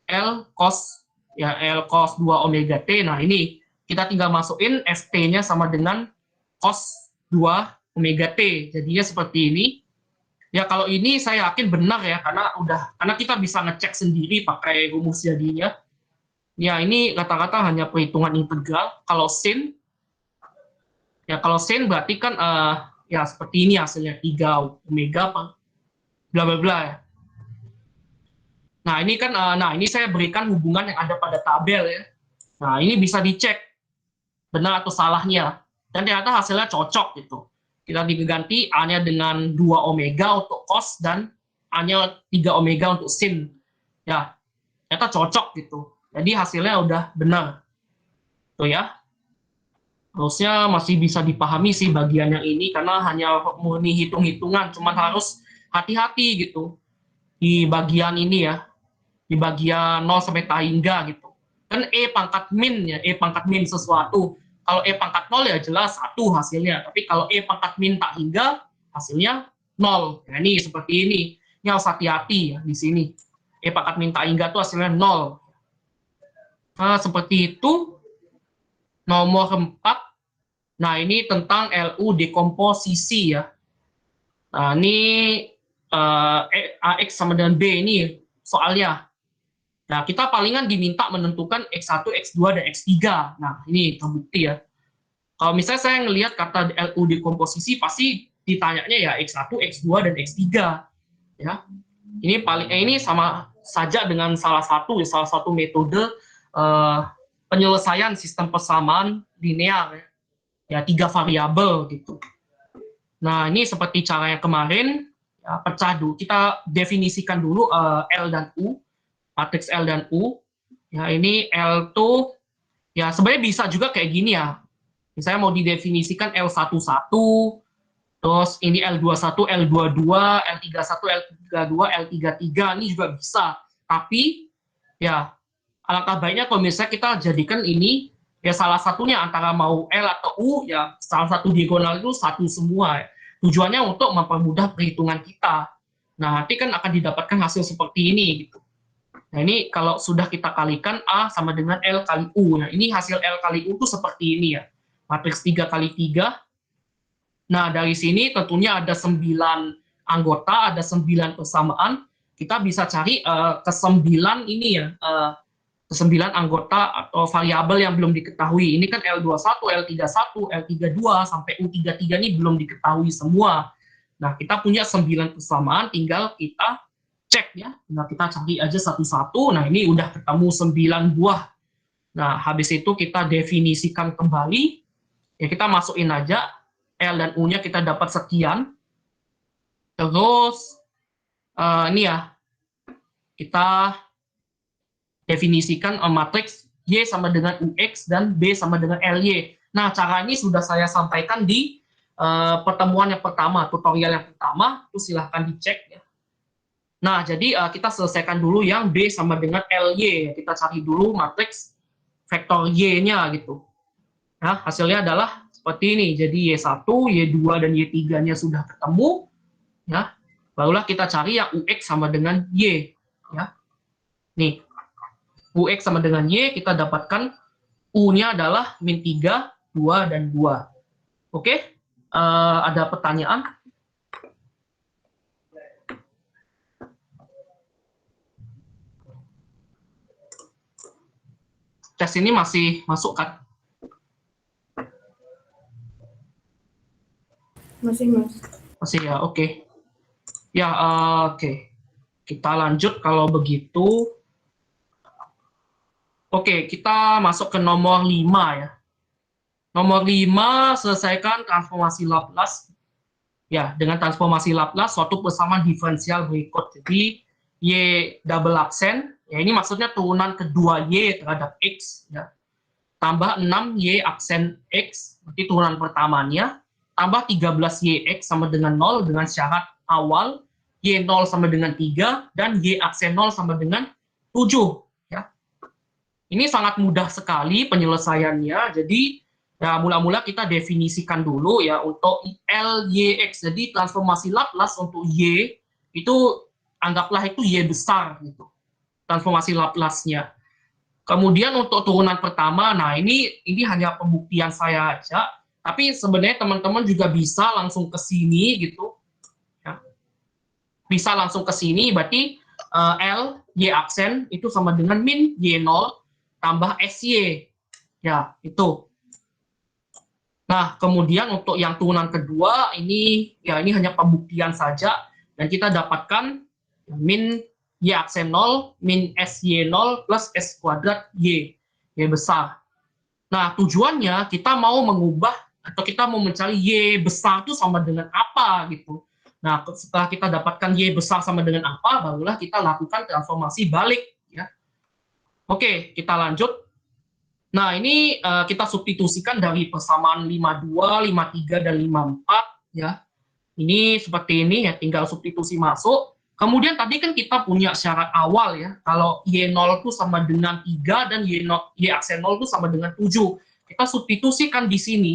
L cos ya L cos 2 omega T. Nah, ini kita tinggal masukin ST-nya sama dengan cos 2 omega T. Jadinya seperti ini. Ya, kalau ini saya yakin benar ya, karena kita bisa ngecek sendiri pakai rumus jadinya. Ya, ini rata-rata hanya perhitungan integral. Kalau sin berarti kan ya seperti ini hasilnya 3 omega per bla bla bla ya. Nah, ini kan ini saya berikan hubungan yang ada pada tabel ya. Nah, ini bisa dicek benar atau salahnya. Dan ternyata hasilnya cocok gitu. Kita diganti A-nya dengan 2 omega untuk cos dan A-nya 3 omega untuk sin. Ya, ternyata cocok gitu. Jadi hasilnya udah benar. Tuh ya. Harusnya masih bisa dipahami sih bagian yang ini karena hanya murni hitung-hitungan, cuman harus hati-hati gitu di bagian ini ya, di bagian 0 sampai tak hingga gitu. Kan E pangkat min ya, E pangkat min sesuatu. Kalau E pangkat 0 ya jelas 1 hasilnya, tapi kalau E pangkat min tak hingga hasilnya 0. Nah, ini seperti ini. Ini harus hati-hati ya di sini. E pangkat min tak hingga itu hasilnya 0. Nah, seperti itu. Nomor 4. Nah, ini tentang LU dekomposisi ya. Nah, ini AX sama dengan B ini soalnya. Nah, kita palingan diminta menentukan X1, X2, dan X3. Nah, ini terbukti ya. Kalau misalnya saya ngelihat kata LU dekomposisi, pasti ditanyanya ya X1, X2, dan X3. Ya. Ini sama saja dengan salah satu metode penyelesaian sistem persamaan linear ya 3 variabel gitu. Nah, ini seperti cara yang kemarin ya, pecah dulu. Kita definisikan dulu L dan U, matriks L dan U. Ya, ini L tuh ya sebenarnya bisa juga kayak gini ya. Misalnya mau didefinisikan L11, terus ini L21, L22, L31, L32, L33, ini juga bisa. Tapi ya alangkah baiknya kalau misalnya kita jadikan ini ya salah satunya antara mau L atau U ya salah satu diagonal itu satu semua. Tujuannya untuk mempermudah perhitungan kita. Nah, nanti kan akan didapatkan hasil seperti ini gitu. Nah, ini kalau sudah kita kalikan A sama dengan L kali U. Nah, ini hasil L kali U itu seperti ini ya. Matriks 3 kali 3. Nah, dari sini tentunya ada 9 anggota, ada 9 persamaan. Kita bisa cari ke-9 ini ya, ke-9 anggota atau variabel yang belum diketahui. Ini kan L21, L31, L32, sampai U33 ini belum diketahui semua. Nah, kita punya 9 persamaan, tinggal kita cek ya. Nah, kita cari aja satu-satu. Nah, ini udah ketemu 9 buah. Nah, habis itu kita definisikan kembali. Ya, kita masukin aja L dan U-nya kita dapat sekian. Terus ini ya, kita definisikan matriks Y sama dengan UX dan B sama dengan LY. Nah, cara ini sudah saya sampaikan di pertemuan yang pertama, tutorial yang pertama, itu silahkan dicek ya. Nah, jadi kita selesaikan dulu yang B sama dengan LY. Kita cari dulu matriks vektor Y-nya gitu. Nah, hasilnya adalah seperti ini. Jadi Y1, Y2, dan Y3-nya sudah ketemu. Ya, barulah kita cari yang UX sama dengan Y. Ya. Nih, UX sama dengan Y, kita dapatkan U-nya adalah min 3, 2, dan 2. Oke? Ada pertanyaan? Tes ini masih masuk kan? Masih, Mas. Masih ya, oke. Ya, oke. Kita lanjut kalau begitu. Oke, kita masuk ke nomor 5 ya. Nomor 5, selesaikan transformasi Laplace. Ya, dengan transformasi Laplace, suatu persamaan diferensial berikut. Jadi, Y double aksen, ya ini maksudnya turunan kedua Y terhadap X. Ya. Tambah 6Y aksen X, berarti turunan pertamanya. Tambah 13YX sama dengan 0 dengan syarat awal, Y0 sama dengan 3, dan Y aksen 0 sama dengan 7. Ya. Ini sangat mudah sekali penyelesaiannya, jadi ya mula-mula kita definisikan dulu ya untuk LYX, jadi transformasi Laplace untuk Y, itu anggaplah itu Y besar, gitu. Transformasi Laplace-nya. Kemudian untuk turunan pertama, nah ini hanya pembuktian saya aja, tapi sebenarnya teman-teman juga bisa langsung ke sini gitu, ya. Bisa langsung ke sini, berarti L, Y aksen itu sama dengan min Y0 tambah SY, ya itu. Nah, kemudian untuk yang turunan kedua, ini hanya pembuktian saja, dan kita dapatkan min Y aksen 0, min SY0 plus S kuadrat Y besar. Nah, tujuannya kita mau mengubah atau kita mau mencari Y besar itu sama dengan apa gitu. Nah, setelah kita dapatkan Y besar sama dengan apa, barulah kita lakukan transformasi balik. Ya. Oke, kita lanjut. Nah, ini kita substitusikan dari persamaan 52, 53, dan 54. Ya. Ini seperti ini ya, tinggal substitusi masuk. Kemudian tadi kan kita punya syarat awal ya, kalau Y0 itu sama dengan 3 dan Y aksen 0 itu sama dengan 7. Kita substitusikan di sini.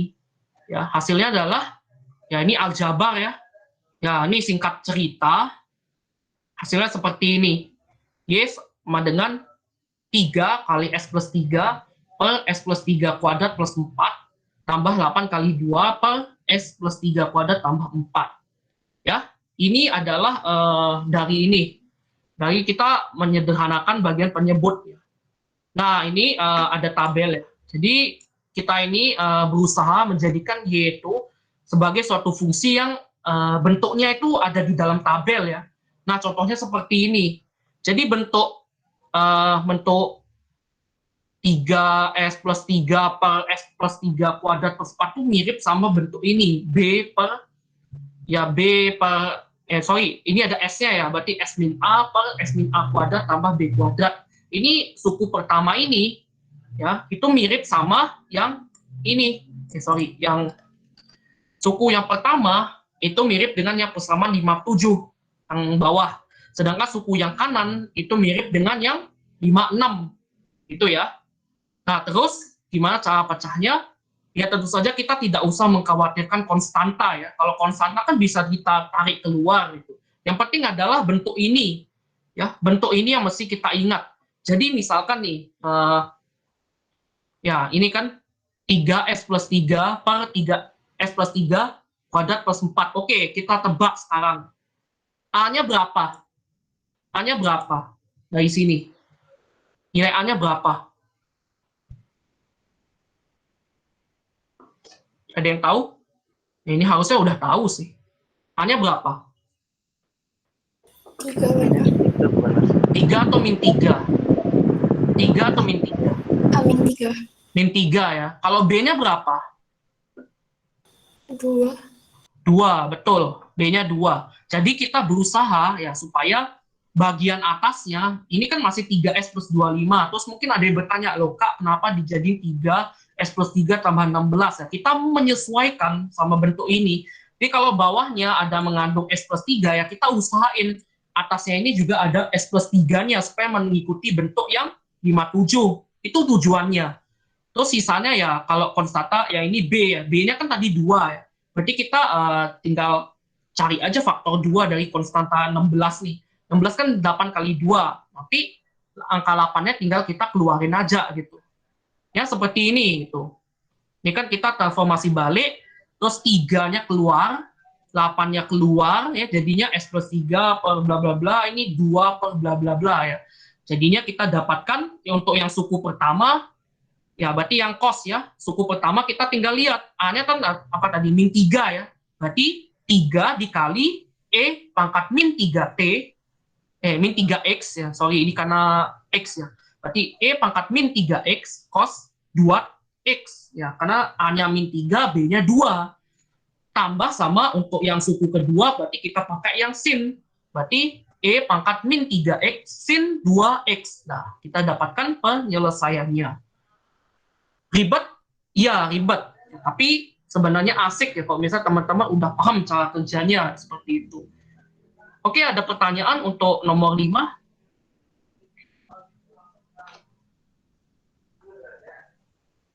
Ya, hasilnya adalah ya ini aljabar ya. Ya, ini singkat cerita. Hasilnya seperti ini. Y sama dengan 3 kali S plus 3 per S plus 3 kuadrat plus 4 tambah 8 kali 2 per S plus 3 kuadrat tambah 4. Ya, ini adalah dari kita menyederhanakan bagian penyebut. Nah, ini ada tabel ya. Jadi kita ini berusaha menjadikan Y itu sebagai suatu fungsi yang bentuknya itu ada di dalam tabel ya. Nah, contohnya seperti ini. Jadi bentuk 3S plus 3 per S plus 3 kuadrat plus 4 itu mirip sama bentuk ini. Ini ada S-nya ya, berarti S min A per S min A kuadrat tambah B kuadrat. Ini suku pertama ini, ya, itu mirip sama yang ini. Yang suku yang pertama itu mirip dengan yang persamaan 57 yang bawah. Sedangkan suku yang kanan itu mirip dengan yang 56. Itu ya. Nah, terus gimana cara pecahnya? Ya tentu saja kita tidak usah mengkhawatirkan konstanta ya. Kalau konstanta kan bisa kita tarik keluar gitu. Yang penting adalah bentuk ini. Ya, bentuk ini yang mesti kita ingat. Jadi misalkan nih, ya ini kan 3S plus 3 per 3S plus 3 kuadrat plus 4. Oke, kita tebak sekarang. A-nya berapa? A-nya berapa? Dari sini. Nilai A-nya berapa? Ada yang tahu? Ini harusnya udah tahu sih. A-nya berapa? 3 benar. 3 atau min 3? 3 atau min 3? Amin 3. Min 3 ya. Kalau B-nya berapa? 2. 2, betul. B-nya 2. Jadi kita berusaha ya supaya bagian atasnya, ini kan masih 3S plus 25. Terus mungkin ada yang bertanya, loh Kak, kenapa dijadiin 3S plus 3 tambah 16 ya? Kita menyesuaikan sama bentuk ini. Jadi kalau bawahnya ada mengandung S plus 3 ya, kita usahain atasnya ini juga ada S plus 3-nya supaya mengikuti bentuk yang 57. Itu tujuannya. Terus sisanya ya, kalau konstanta ya ini B ya. B-nya kan tadi 2 ya. Berarti kita tinggal cari aja faktor 2 dari konstanta 16 nih. 16 kan 8 kali 2. Tapi angka 8-nya tinggal kita keluarin aja gitu. Ya seperti ini gitu. Ini kan kita transformasi balik, terus 3-nya keluar, 8-nya keluar, ya jadinya S plus 3 per bla bla bla, ini 2 per bla bla bla ya. Jadinya kita dapatkan ya, untuk yang suku pertama, ya berarti yang cos ya, suku pertama kita tinggal lihat, A-nya kan apa tadi, min 3 ya. Berarti 3 dikali E pangkat min 3T, min 3X ya, sorry ini karena X ya. Berarti E pangkat min 3X cos 2X ya, karena A-nya min 3, B-nya 2. Tambah sama untuk yang suku kedua, berarti kita pakai yang sin. Berarti E pangkat min 3X sin 2X. Nah, kita dapatkan penyelesaiannya. Ribet? Iya, ribet. Tapi sebenarnya asik ya kalau misalnya teman-teman udah paham cara kerjanya seperti itu. Oke, ada pertanyaan untuk nomor 5?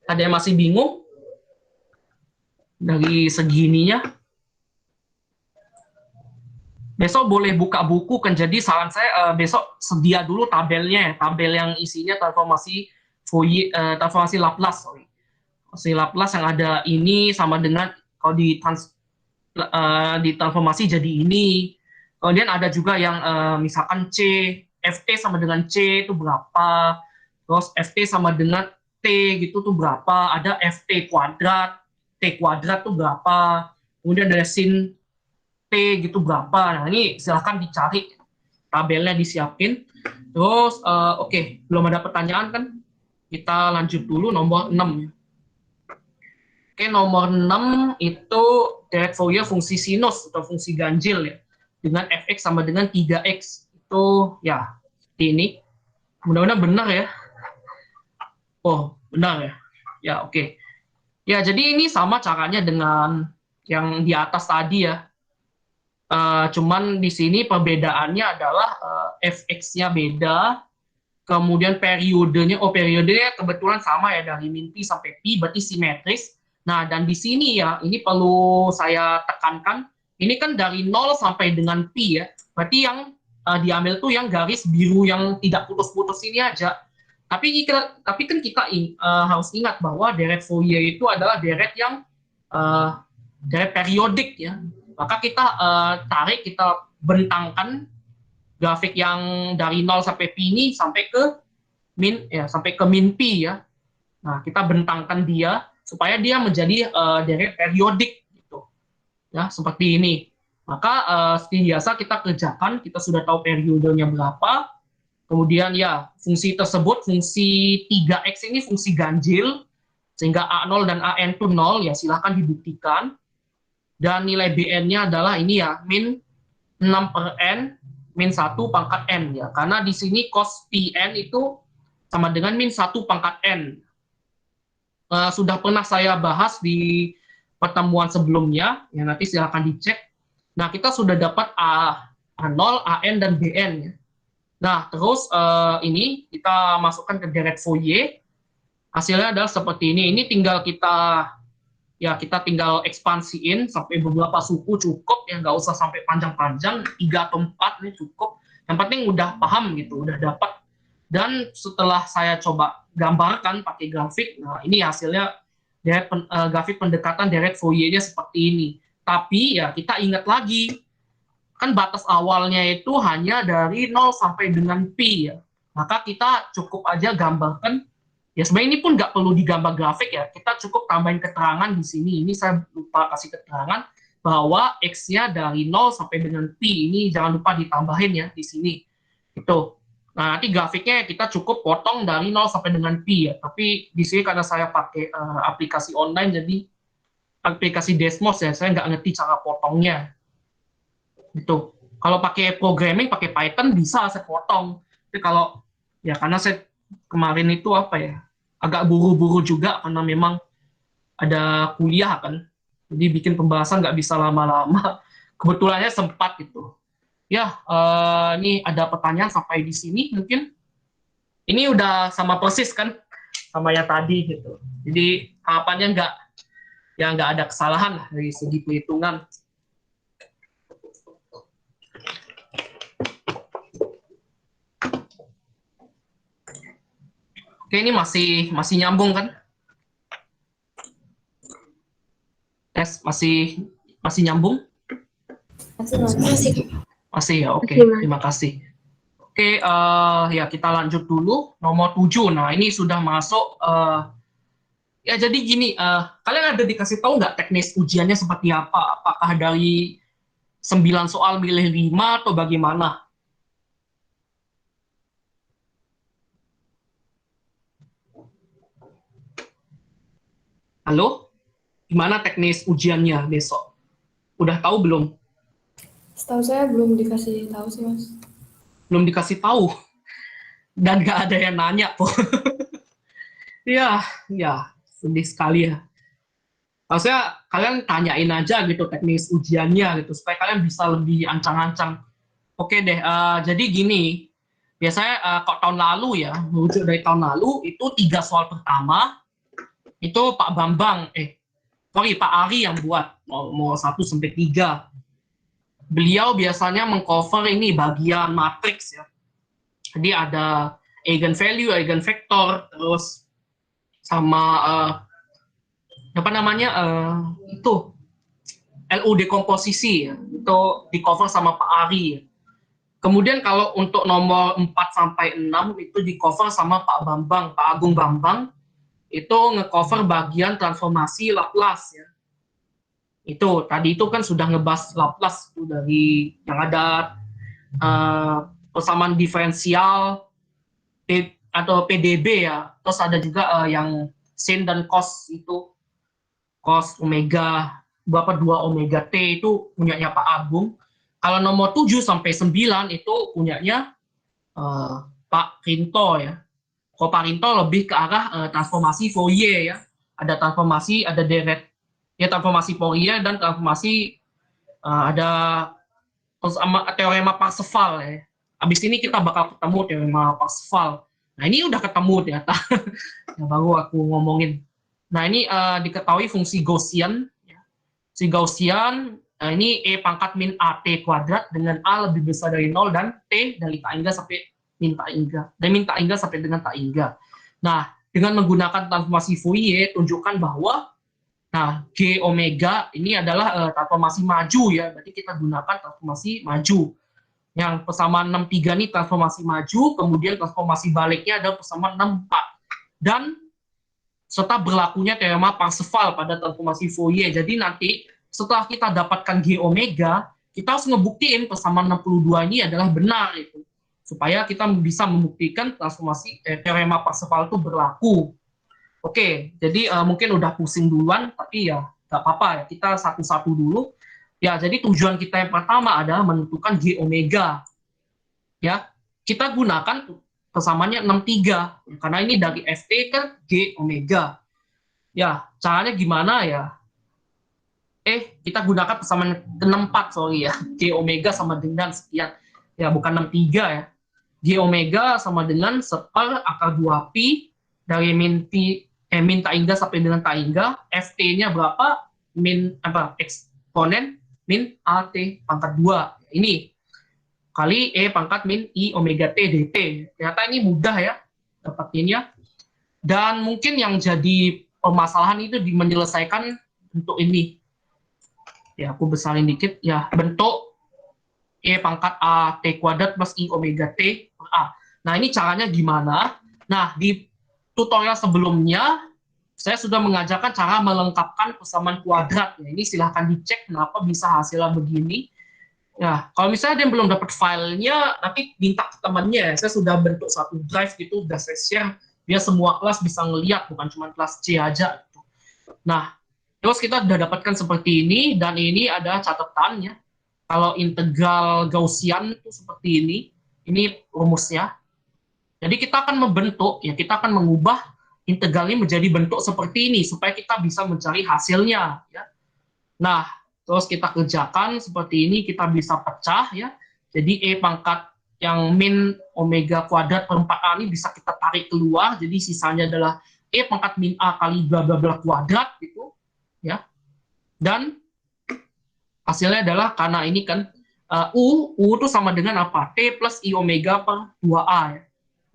Ada yang masih bingung? Dari segininya? Besok boleh buka buku kan, jadi saran saya besok sedia dulu tabelnya ya, tabel yang isinya transformasi Fourier, transformasi Laplace, sorry. Transformasi Laplace yang ada ini sama dengan kalau ditransformasi jadi ini. Kemudian ada juga yang misalkan FT sama dengan C itu berapa, terus FT sama dengan T gitu tuh berapa, ada FT kuadrat, T kuadrat tuh berapa, kemudian ada sin T gitu berapa. Nah ini silahkan dicari, tabelnya disiapin. Terus oke, belum ada pertanyaan kan, kita lanjut dulu nomor 6. Oke, nomor 6 itu direct Fourier fungsi sinus atau fungsi ganjil ya, dengan fx sama dengan 3x. Itu ya, seperti ini. Mudah-mudahan benar ya. Oh, benar ya. Ya, oke. Ya, jadi ini sama caranya dengan yang di atas tadi ya. Cuman di sini perbedaannya adalah fx-nya beda, kemudian periodenya kebetulan sama ya, dari min pi sampai pi, berarti simetris. Nah, dan di sini ya, ini perlu saya tekankan, ini kan dari 0 sampai dengan pi ya, berarti yang diambil tuh yang garis biru yang tidak putus-putus ini aja. Tapi kan kita harus ingat bahwa deret Fourier itu adalah deret yang deret periodik ya. Maka kita kita bentangkan grafik yang dari 0 sampai pi ini sampai ke min pi ya. Nah, kita bentangkan dia supaya dia menjadi deret periodik gitu. Ya, seperti ini. Maka seperti biasa kita kerjakan, kita sudah tahu periodenya berapa. Kemudian ya, fungsi tersebut, fungsi 3x ini fungsi ganjil, sehingga A0 dan AN itu 0, ya silahkan dibuktikan. Dan nilai BN-nya adalah ini ya, min 6 per N, min 1 pangkat N ya. Karena di sini cos Pn itu sama dengan min 1 pangkat N. Sudah pernah saya bahas di pertemuan sebelumnya, ya nanti silahkan dicek. Nah, kita sudah dapat A0, AN, dan BN ya. Nah, terus ini kita masukkan ke deret Fourier. Hasilnya adalah seperti ini. Ini tinggal kita tinggal ekspansiin sampai beberapa suku cukup, ya nggak usah sampai panjang-panjang, 3 atau 4 ini cukup. Yang penting udah paham gitu, udah dapat. Dan setelah saya coba gambarkan pakai grafik, nah ini hasilnya grafik pendekatan deret Fourier-nya seperti ini. Tapi ya kita ingat lagi, kan batas awalnya itu hanya dari 0 sampai dengan pi ya. Maka kita cukup aja gambarkan. Ya sebenarnya ini pun nggak perlu digambar grafik ya, kita cukup tambahin keterangan di sini. Ini saya lupa kasih keterangan bahwa x-nya dari 0 sampai dengan pi, ini jangan lupa ditambahin ya di sini. Itu. Nah, nanti grafiknya kita cukup potong dari 0 sampai dengan pi ya. Tapi di sini karena saya pakai aplikasi online, jadi aplikasi Desmos ya, saya nggak ngerti cara potongnya. Gitu. Kalau pakai programming, pakai Python bisa saya potong. Tapi kalau ya karena saya kemarin itu agak buru-buru juga karena memang ada kuliah kan, jadi bikin pembahasan nggak bisa lama-lama. Kebetulannya sempat gitu. Ya, ini ada pertanyaan sampai di sini mungkin. Ini udah sama persis kan sama yang tadi gitu. Jadi harapannya nggak ada kesalahan lah dari segi perhitungan. Oke, ini masih nyambung kan? Tes masih nyambung? Masih ya, oke. Terima kasih. Oke, ya kita lanjut dulu nomor 7. Nah, ini sudah masuk ya jadi gini, kalian ada dikasih tahu nggak teknis ujiannya seperti apa? Apakah dari 9 soal milih 5 atau bagaimana? Halo? Gimana teknis ujiannya besok? Udah tahu belum? Setahu saya belum dikasih tahu sih, Mas. Belum dikasih tahu. Dan nggak ada yang nanya tuh. Ya, sedih sekali ya. Maksudnya kalian tanyain aja gitu teknis ujiannya gitu, supaya kalian bisa lebih ancang-ancang. Oke deh, jadi gini. Biasanya kok tahun lalu ya, merujuk dari tahun lalu, itu 3 soal pertama, itu Pak Ari yang buat mau 1 sampai 3. Beliau biasanya mengcover ini bagian matriks ya. Jadi ada eigenvalue, eigenvektor, terus sama apa namanya itu LU dekomposisi ya, itu di cover sama Pak Ari ya. Kemudian kalau untuk nomor 4 sampai 6 itu di cover sama Pak Bambang, Pak Agung Bambang, itu ngecover bagian transformasi Laplace ya. Itu tadi itu kan sudah ngebahas Laplace itu dari yang ada persamaan diferensial atau PDB ya. Terus ada juga yang sin dan cos itu, cos omega berapa 2 omega t itu punyanya Pak Agung. Kalau nomor 7 sampai 9 itu punyanya Pak Rinto ya. Kalau Pak Rinto lebih ke arah transformasi Fourier ya. Ada transformasi, ada deret ya, transformasi Fourier dan transformasi ada teorema Parseval ya. Habis ini kita bakal ketemu teorema Parseval. Nah ini udah ketemu ternyata. Ya, baru aku ngomongin. Nah ini diketahui fungsi Gaussian. Si Gaussian ini E pangkat min AT kuadrat dengan A lebih besar dari 0 dan T dari tak hingga sampai min tak hingga. Dan min tak hingga sampai dengan tak hingga. Nah, dengan menggunakan transformasi Fourier, tunjukkan bahwa G omega ini adalah transformasi maju ya. Berarti kita gunakan transformasi maju. Yang persamaan 63 ini transformasi maju, kemudian transformasi baliknya adalah persamaan 64. Dan serta berlakunya teorema Parseval pada transformasi Fourier. Jadi nanti setelah kita dapatkan G omega, kita harus ngebuktiin persamaan 62 ini adalah benar itu. Supaya kita bisa membuktikan transformasi teorema Parseval itu berlaku. Oke, jadi mungkin udah pusing duluan, tapi ya nggak apa-apa ya, kita satu-satu dulu. Ya, jadi tujuan kita yang pertama adalah menentukan G omega. Ya, kita gunakan persamaannya 63, karena ini dari Ft ke G omega. Ya, caranya gimana ya? Kita gunakan persamaan 64, sorry ya. G omega sama dengan sekian. Ya, bukan 63 ya. G omega sama dengan seper akar 2pi dari min tak hingga sampai dengan tak hingga. Ft-nya berapa? Eksponen min AT pangkat 2. Ini kali E pangkat min I omega T dt. Ternyata ini mudah ya dapatinnya. Dan mungkin yang jadi permasalahan itu menyelesaikan untuk ini. Ya, aku besarin dikit. Ya, bentuk E pangkat A T kuadrat plus I omega T per A. Nah, ini caranya gimana? Nah, di tutorial sebelumnya, saya sudah mengajarkan cara melengkapkan persamaan kuadrat. Ya, ini silahkan dicek kenapa bisa hasilnya begini. Ya, kalau misalnya dia belum dapat filenya, nanti minta ke temannya. Saya sudah bentuk satu drive gitu, udah saya share, biar semua kelas bisa ngelihat, bukan cuma kelas C aja. Gitu. Nah, terus kita sudah dapatkan seperti ini, dan ini ada catatannya. Kalau integral Gaussian itu seperti ini rumusnya. Jadi kita akan membentuk, ya kita akan mengubah integral ini menjadi bentuk seperti ini, supaya kita bisa mencari hasilnya. Ya. Nah, terus kita kerjakan seperti ini, kita bisa pecah ya. Jadi E pangkat yang min omega kuadrat per 4A ini bisa kita tarik keluar, jadi sisanya adalah E pangkat min A kali bla bla bla kuadrat gitu ya. Dan hasilnya adalah karena ini kan U itu sama dengan apa? T plus I omega per 2A ya.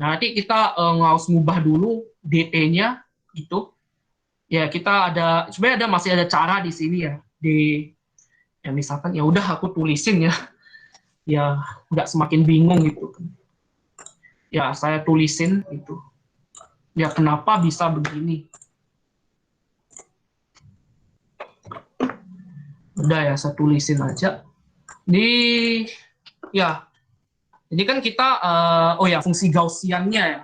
Nah, nanti kita harus ngubah dulu dt-nya gitu. Ya, kita sebenarnya masih ada cara di sini ya. Ya misalkan ya udah aku tulisin ya. Ya, nggak semakin bingung gitu. Ya, saya tulisin gitu. Ya, kenapa bisa begini? Udah ya, saya tulisin aja. Jadi kan kita, fungsi Gaussiannya ya.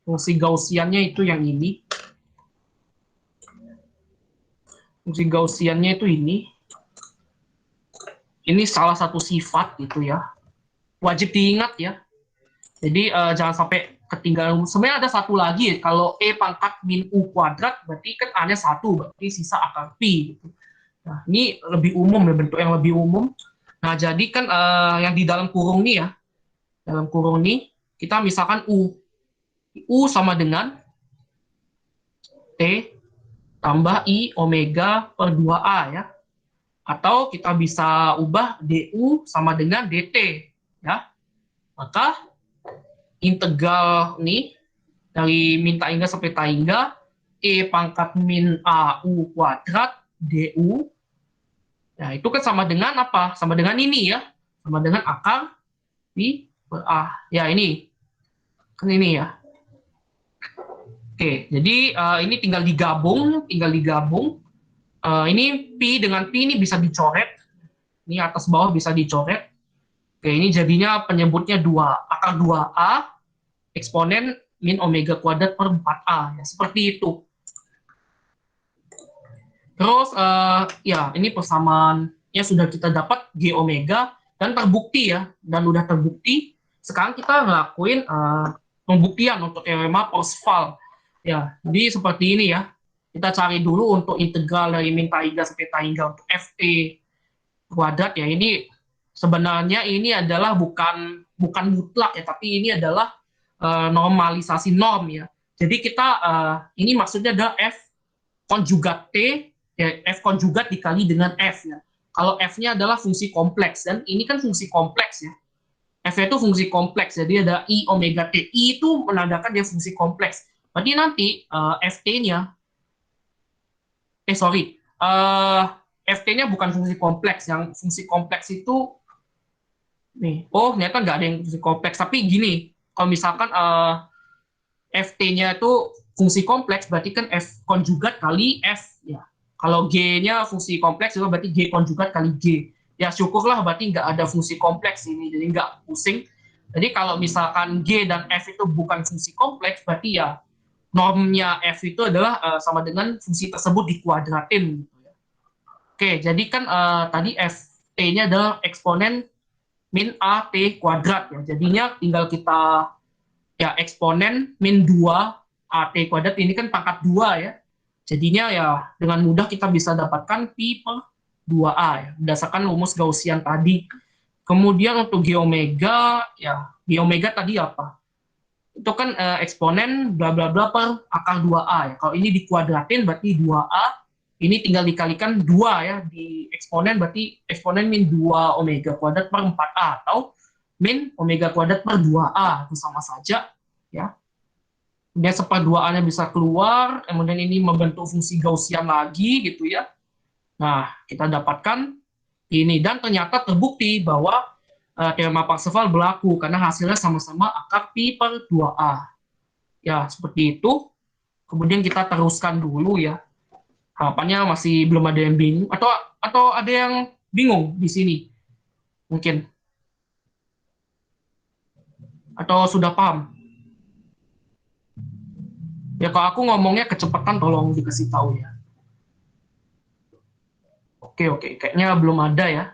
Fungsi Gaussiannya itu yang ini. Fungsi Gaussiannya itu ini. Ini salah satu sifat gitu ya. Wajib diingat ya. Jadi jangan sampai ketinggalan. Sebenarnya ada satu lagi, kalau E pangkat min U kuadrat, berarti kan A-nya 1, berarti sisa akar pi gitu. Nah, ini lebih umum ya, bentuk yang lebih umum. Nah, jadi kan yang di dalam kurung ini ya, dalam kurung ini, kita misalkan U. U sama dengan T tambah I omega per 2A ya. Atau kita bisa ubah DU sama dengan DT ya. Maka integral nih dari min tak hingga sampai tak hingga E pangkat min AU kuadrat DU. Nah, itu kan sama dengan apa? Sama dengan ini ya. Sama dengan akar pi per A. Ya, ini. Kan ini ya. Oke, jadi ini tinggal digabung. Ini pi dengan pi ini bisa dicoret. Ini atas bawah bisa dicoret. Oke, ini jadinya penyebutnya 2. Akar 2A eksponen min omega kuadrat per 4A. Ya, seperti itu. Terus, ya, ini persamaannya sudah kita dapat G omega, dan terbukti ya. Dan udah terbukti. Sekarang kita ngelakuin pembuktian untuk teorema Parseval. Ya, jadi seperti ini ya. Kita cari dulu untuk integral dari min tak hingga sampai tak hingga untuk Ft kuadrat ya. Ini sebenarnya ini adalah bukan mutlak ya, tapi ini adalah normalisasi norm ya. Jadi kita ini maksudnya adalah F konjugat T ya, F konjugat dikali dengan F ya. Kalau F-nya adalah fungsi kompleks, dan ini kan fungsi kompleks ya. F itu fungsi kompleks, jadi ada I omega T. I itu menandakan dia fungsi kompleks. Berarti nanti Ft-nya, Ft-nya bukan fungsi kompleks. Yang fungsi kompleks itu, nih, oh ternyata nggak ada yang fungsi kompleks. Tapi gini, kalau misalkan Ft-nya itu fungsi kompleks, berarti kan F konjugat kali F. Ya. Kalau G-nya fungsi kompleks, juga berarti G konjugat kali G. Ya syukurlah berarti nggak ada fungsi kompleks ini, jadi nggak pusing. Jadi kalau misalkan G dan F itu bukan fungsi kompleks, berarti ya normnya F itu adalah sama dengan fungsi tersebut dikuadratin. Gitu ya. Oke, jadi kan tadi Ft-nya adalah eksponen min AT kuadrat. Ya. Jadinya tinggal kita, ya eksponen min 2 AT kuadrat, ini kan pangkat 2 ya. Jadinya ya dengan mudah kita bisa dapatkan pi per 2A ya, berdasarkan rumus Gaussian tadi. Kemudian untuk G omega, ya G omega tadi apa? Itu kan eksponen bla bla bla per akar 2A ya. Kalau ini dikuadratin berarti 2A, ini tinggal dikalikan 2 ya, di eksponen berarti eksponen min 2 omega kuadrat per 4A, atau min omega kuadrat per 2A, itu sama saja ya. Kemudian seperduaannya bisa keluar, kemudian ini membentuk fungsi Gaussian lagi gitu ya. Nah, kita dapatkan ini, dan ternyata terbukti bahwa teorema Parseval berlaku karena hasilnya sama-sama akar pi per 2A. Ya, seperti itu. Kemudian kita teruskan dulu ya. Harapannya masih belum ada yang bingung, atau ada yang bingung di sini. Mungkin. Atau sudah paham? Ya, kalau aku ngomongnya kecepatan tolong dikasih tahu ya. Oke, kayaknya belum ada ya.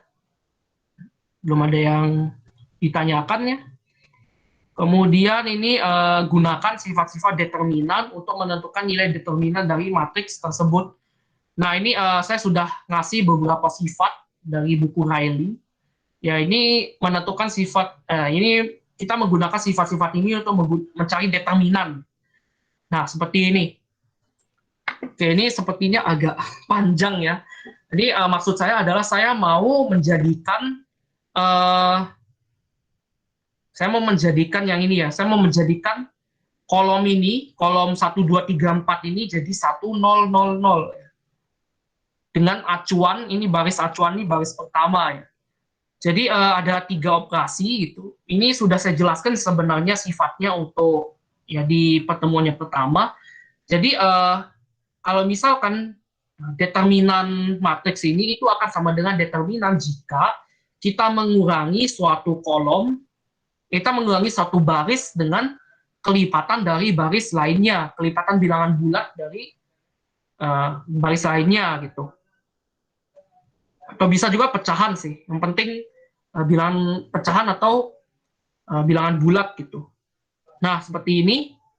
Belum ada yang ditanyakan ya. Kemudian ini gunakan sifat-sifat determinan untuk menentukan nilai determinan dari matriks tersebut. Nah, ini saya sudah ngasih beberapa sifat dari buku Riley. Ya, ini menentukan sifat, ini kita menggunakan sifat-sifat ini untuk mencari determinan. Nah, seperti ini. Oke, ini sepertinya agak panjang ya. Jadi maksud saya adalah saya mau menjadikan yang ini ya. Saya mau menjadikan kolom ini, kolom 1, 2, 3, 4 ini jadi 1, 0, 0, 0. Dengan acuan, ini baris acuan ini baris pertama ya. Jadi ada 3 operasi gitu. Ini sudah saya jelaskan sebenarnya sifatnya untuk ya di pertemuan yang pertama. Jadi kalau misalkan determinan matriks ini itu akan sama dengan determinan jika kita mengurangi suatu kolom, kita mengurangi suatu baris dengan kelipatan dari baris lainnya, kelipatan bilangan bulat dari baris lainnya gitu. Atau bisa juga pecahan sih, yang penting bilangan pecahan atau bilangan bulat gitu. Nah, seperti ini.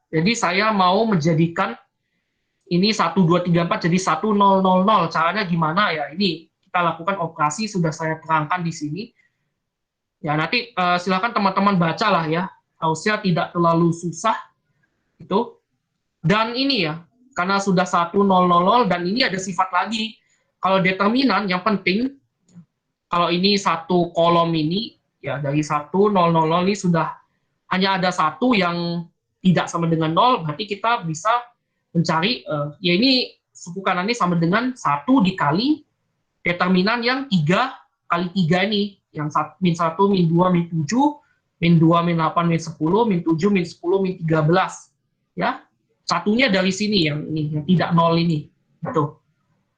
Jadi saya mau menjadikan ini 1, 2, 3, 4 jadi 1, 0, 0, 0. Caranya gimana ya? Ini kita lakukan operasi, sudah saya terangkan di sini. Ya, nanti silakan teman-teman baca lah ya. Harusnya tidak terlalu susah. Itu. Dan ini ya, karena sudah 1, 0, 0, 0, dan ini ada sifat lagi. Kalau determinan, yang penting, kalau ini satu kolom ini, ya dari 1, 0, 0, 0 ini sudah hanya ada satu yang tidak sama dengan 0, berarti kita bisa mencari, ya ini suku kanan ini sama dengan 1 dikali determinan yang 3 kali 3 ini, yang min 1, min 2, min 7, min 2, min 8, min 10, min 7, min 10, min 13. Ya, satunya dari sini, yang ini, yang tidak 0 ini. Gitu.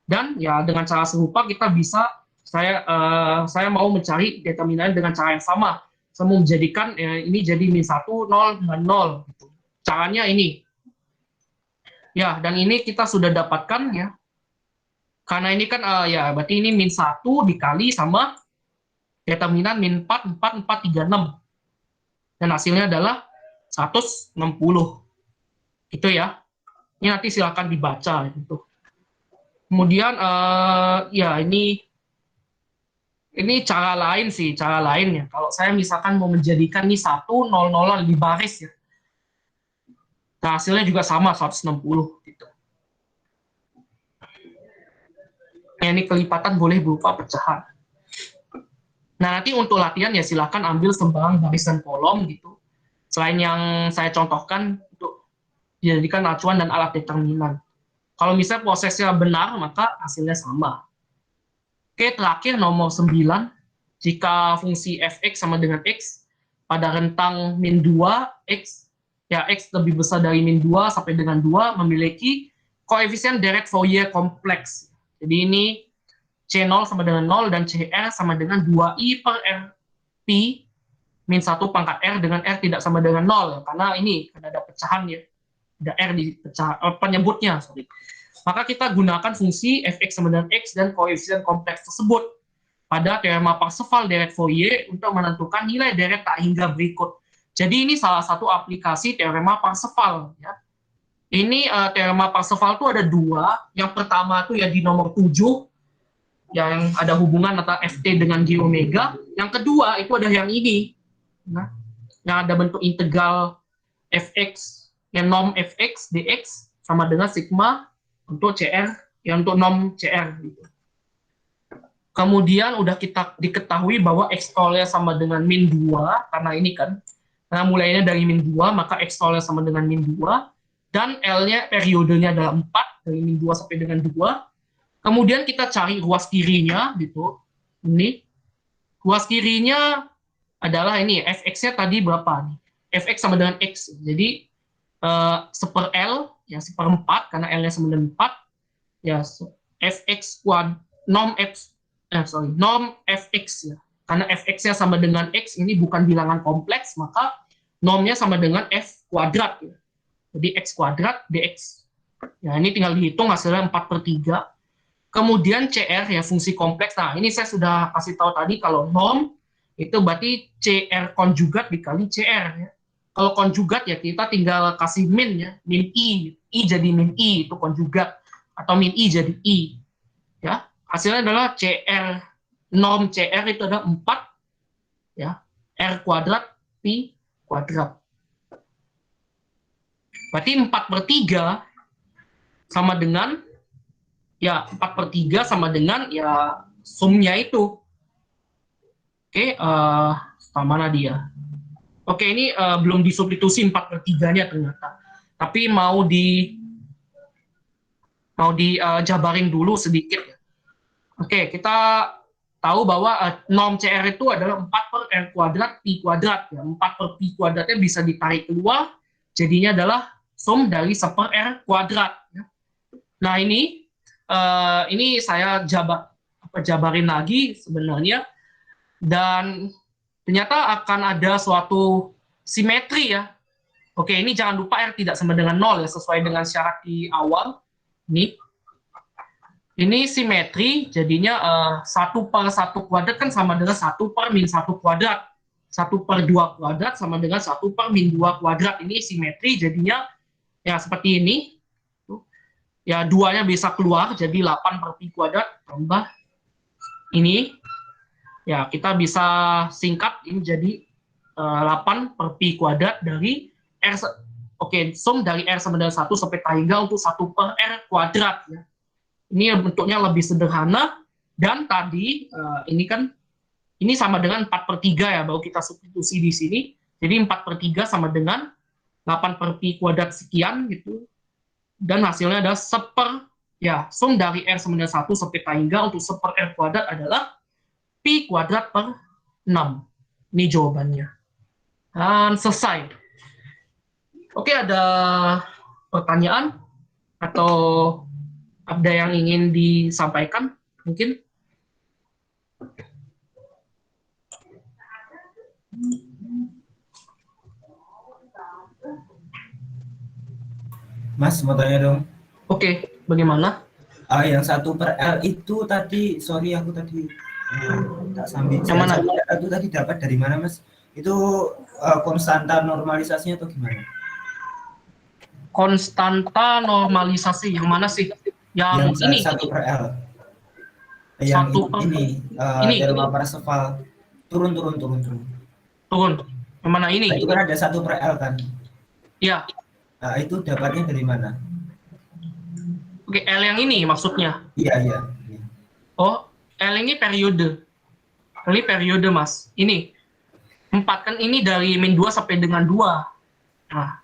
Dan ya dengan cara serupa kita bisa, saya mau mencari determinan dengan cara yang sama. Saya mau menjadikan ini jadi min 1, 0, dan 0. Gitu. Caranya ini. Ya, dan ini kita sudah dapatkan ya. Karena ini kan ya berarti ini min 1 dikali sama determinan min 4, 4, 4, 3, 6. Dan hasilnya adalah 160. Itu ya. Ini nanti silakan dibaca gitu. Kemudian ya ini cara lain sih, cara lainnya. Kalau saya misalkan mau menjadikan ini 1, 0, 0 di baris ya. Nah, hasilnya juga sama 160 gitu. Ya, ini kelipatan boleh berupa pecahan. Nah, nanti untuk latihan ya silahkan ambil sembarang baris dan kolom gitu. Selain yang saya contohkan untuk dijadikan acuan dan alat determinan. Kalau misalnya prosesnya benar, maka hasilnya sama. Oke, terakhir nomor 9. Jika fungsi fx sama dengan x pada rentang min 2, x, ya x lebih besar dari min 2 sampai dengan 2, memiliki koefisien deret Fourier kompleks. Jadi ini C0 sama dengan 0 dan CR sama dengan 2i per R pi min 1 pangkat R dengan R tidak sama dengan 0. Karena ini ada pecahan ya. Ada R di penyebutnya. Sorry. Maka kita gunakan fungsi fx sama dengan x dan koefisien kompleks tersebut pada teorema Parseval deret Fourier untuk menentukan nilai deret tak hingga berikut. Jadi ini salah satu aplikasi teorema Parseval. Ya. Ini teorema Parseval itu ada 2. Yang pertama itu ya di nomor 7, yang ada hubungan antara Ft dengan G omega. Yang kedua itu ada yang ini. Nah, yang ada bentuk integral fx, yang norm fx dx sama dengan sigma untuk CR, yang untuk norm CR. Gitu. Kemudian udah kita diketahui bahwa x-tolnya sama dengan min 2, karena ini kan, nah mulainya dari min 2, maka x-tolnya sama dengan min 2, dan L-nya periodenya adalah 4, dari min 2 sampai dengan 2. Kemudian kita cari ruas kirinya, gitu. Ini, ruas kirinya adalah ini, fx-nya tadi berapa nih? Fx sama dengan x, jadi seper L, ya seperempat, karena L-nya sama dengan 4, ya fx kuad, norm fx ya. Karena fx-nya sama dengan x, ini bukan bilangan kompleks, maka normnya sama dengan f kuadrat. Ya. Jadi x kuadrat dx. Ya, ini tinggal dihitung hasilnya 4/3. Kemudian CR, ya fungsi kompleks. Nah, ini saya sudah kasih tahu tadi, kalau norm, itu berarti CR konjugat dikali CR. Ya. Kalau konjugat, ya kita tinggal kasih min, ya. Min I jadi min I, itu konjugat. Atau min I jadi I. Ya. Hasilnya adalah CR, norm CR itu adalah 4, ya, R kuadrat, Pi kuadrat. Berarti 4/3 sama dengan, ya 4/3 sama dengan, ya sumnya itu. Oke, mana dia? Oke, ini belum disubstitusi 4/3-nya ternyata. Tapi mau dijabarin dulu sedikit. Ya. Oke, kita tahu bahwa norm CR itu adalah 4/R kuadrat Pi kuadrat. Ya. 4/Pi kuadratnya bisa ditarik keluar, jadinya adalah sum dari seper R kuadrat. Ya. Nah, ini saya jabarin lagi sebenarnya. Dan ternyata akan ada suatu simetri ya. Oke, ini jangan lupa R tidak sama dengan 0 ya, sesuai dengan syarat di awal. Ini simetri, jadinya 1/1 kuadrat kan sama dengan 1/-1 kuadrat. 1/2 kuadrat sama dengan 1/-2 kuadrat. Ini simetri, jadinya ya seperti ini. Ya, 2-nya bisa keluar, jadi 8/Pi kuadrat tambah ini. Ya, kita bisa singkat, ini jadi 8/Pi kuadrat dari R. Oke, sum dari R sama dengan 1 sampai hingga untuk 1/R kuadrat. Ya. Ini bentuknya lebih sederhana, dan tadi ini kan, ini sama dengan 4/3 ya, baru kita substitusi di sini. Jadi 4/3 sama dengan 8/pi kuadrat sekian gitu. Dan hasilnya adalah ya, sum dari R sama dengan 1 sampai K hingga untuk R kuadrat adalah pi kuadrat per 6. Ini jawabannya. Dan selesai. Oke, ada pertanyaan atau ada yang ingin disampaikan mungkin? Mas, mau tanya dong. Oke, bagaimana? Yang 1/L itu tadi, sorry aku tadi tak sambil. Yang mana? Itu tadi dapat dari mana, Mas? Itu konstanta normalisasinya atau gimana? Konstanta normalisasi yang mana sih? Yang ini. 1/L. Yang ini teorema Parseval. Turun. Turun. Yang mana ini? Nah, itu kan ada 1/L kan? Iya. Nah, itu dapatnya dari mana? Oke, L yang ini maksudnya. Iya. Oh, L ini periode. Ini periode, Mas. Ini 4 kan ini dari min 2 sampai dengan 2. Nah,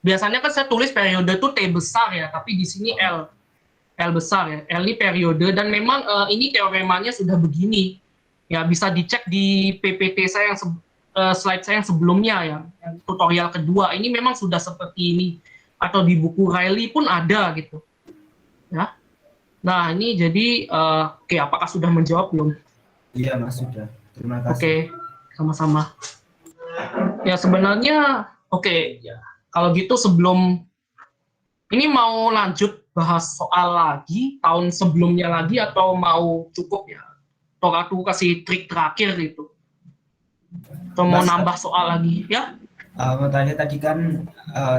biasanya kan saya tulis periode itu T besar ya, tapi di sini L besar ya. L ini periode dan memang ini teoremanya sudah begini. Ya, bisa dicek di PPT saya yang slide saya yang sebelumnya ya, yang tutorial kedua. Ini memang sudah seperti ini atau di buku Riley pun ada gitu. Ya. Nah, ini jadi oke, apakah sudah menjawab belum? Iya, Mas, sudah. Terima kasih. Oke, sama-sama. Ya, sebenarnya oke, ya. Kalau gitu sebelum ini mau lanjut bahas soal lagi tahun sebelumnya lagi atau mau cukup ya? Atau aku kasih trik terakhir gitu. Atau mau nambah soal lagi ya? Mau tanya tadi kan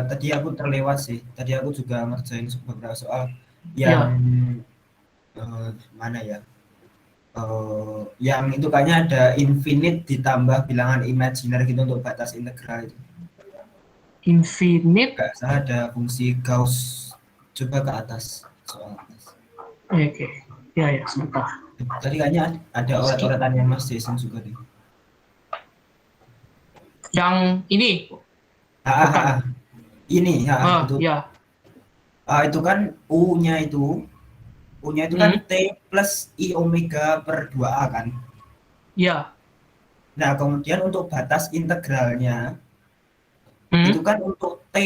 tadi aku terlewat sih. Tadi aku juga ngerjain beberapa soal yang mana ya? Yang itu kayaknya ada infinite ditambah bilangan imajiner gitu untuk batas integral itu. Infinite. Nggak salah ada fungsi Gauss. Coba ke atas soal atas. Oke. Ya, sebentar. Tadi kayaknya ada urat-uratannya Mas Jason juga deh. Yang ini. Ini itu. Ya. Itu kan U-nya itu kan T plus I omega per 2A kan? Iya. Nah, kemudian untuk batas integralnya, itu kan untuk T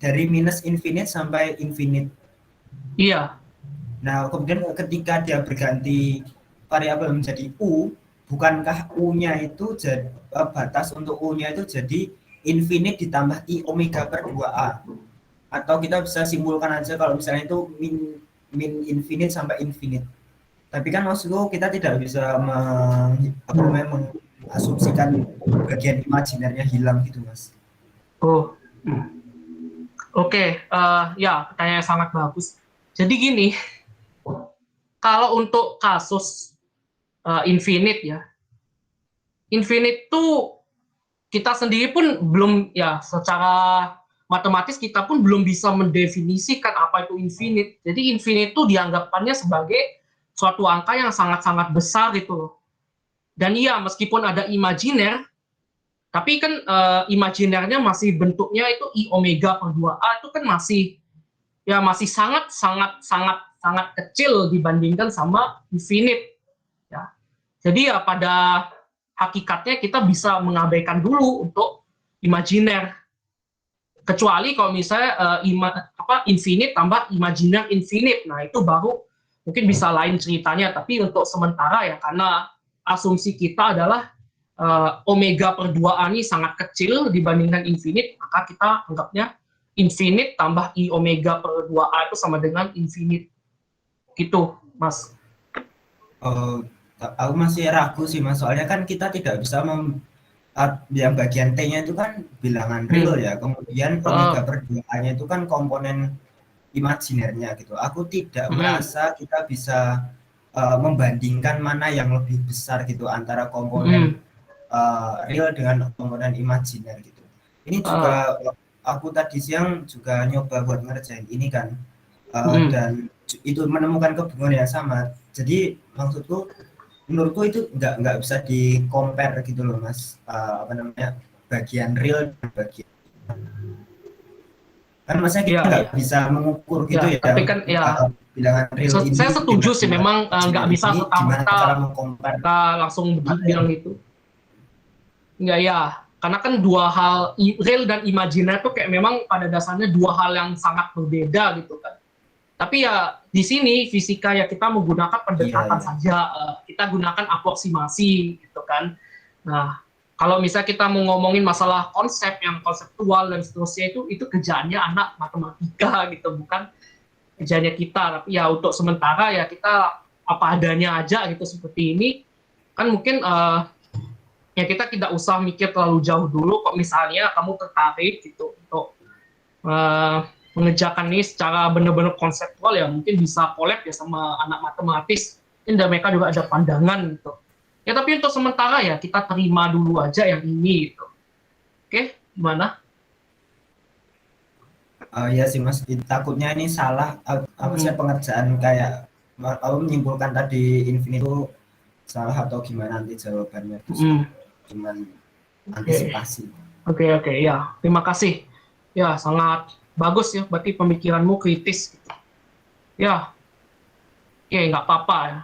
dari minus infinite sampai infinite. Iya. Nah, kemudian ketika dia berganti variabel menjadi U, bukankah U-nya itu batas untuk U-nya itu jadi infinite ditambah I omega per 2A? Atau kita bisa simpulkan aja kalau misalnya itu min infinite sampai infinite. Tapi kan maksudku kita tidak bisa mengasumsikan bagian imajinernya hilang gitu, Mas. Oh. Oke, ya pertanyaan sangat bagus. Jadi gini, kalau untuk kasus infinite ya, infinite itu kita sendiri pun belum ya secara matematis kita pun belum bisa mendefinisikan apa itu infinite. Jadi infinite itu dianggapnya sebagai suatu angka yang sangat-sangat besar gitu loh. Dan iya, meskipun ada imajiner, tapi kan imajinernya masih bentuknya itu I omega per 2A itu kan masih sangat kecil dibandingkan sama infinite. Ya. Jadi ya pada hakikatnya kita bisa mengabaikan dulu untuk imajiner. Kecuali kalau misalnya infinite tambah imajiner infinite, nah itu baru mungkin bisa lain ceritanya. Tapi untuk sementara ya karena asumsi kita adalah omega per 2A ini sangat kecil dibandingkan infinite, maka kita anggapnya infinite tambah I omega per 2A itu sama dengan infinite. Gitu, Mas. Aku masih ragu sih, Mas. Soalnya kan kita tidak bisa yang bagian T-nya itu kan bilangan real ya. Kemudian omega per 2A-nya itu kan komponen imajinernya gitu. Aku tidak merasa kita bisa membandingkan mana yang lebih besar gitu antara komponen real dengan komponen imajiner gitu. Ini juga aku tadi siang juga nyoba buat ngerjain ini kan dan itu menemukan kebingungan yang sama. Jadi maksudku menurutku itu nggak bisa di compare gitu loh, Mas. bagian real dan bagian kan maksudnya kita Iya, nggak iya. bisa mengukur gitu Ya, ya tapi kan ya bilangan real ini saya setuju dengan sih bilangan memang nggak imaginary bisa ini gimana serta-merta cara mengkompar kita langsung mana yang bilang gitu. Enggak ya, karena kan dua hal real dan imajiner tuh kayak memang pada dasarnya dua hal yang sangat berbeda gitu kan. Tapi ya di sini fisika ya kita menggunakan iya pendekatan iya saja, kita gunakan aproksimasi gitu kan. Nah, kalau misalnya kita mau ngomongin masalah konsep yang konseptual dan seterusnya itu kerjaannya anak matematika gitu, bukan kerjanya kita. Tapi ya untuk sementara ya kita apa adanya aja gitu seperti ini. Kan mungkin ya kita tidak usah mikir terlalu jauh dulu kok misalnya kamu tertarik gitu untuk mengerjakan ini secara benar-benar konseptual ya mungkin bisa collab ya sama anak matematis. Mungkin mereka juga ada pandangan gitu. Ya tapi untuk sementara ya kita terima dulu aja yang ini gitu. Oke, gimana? iya sih mas takutnya ini salah apa sih pengerjaan kayak aku menyimpulkan tadi infinite itu salah atau gimana nanti jawabannya bisa cuman antisipasi. Oke, ya. Terima kasih. Ya, sangat bagus ya. Berarti pemikiranmu kritis. Gitu. Ya, oke, nggak apa-apa ya.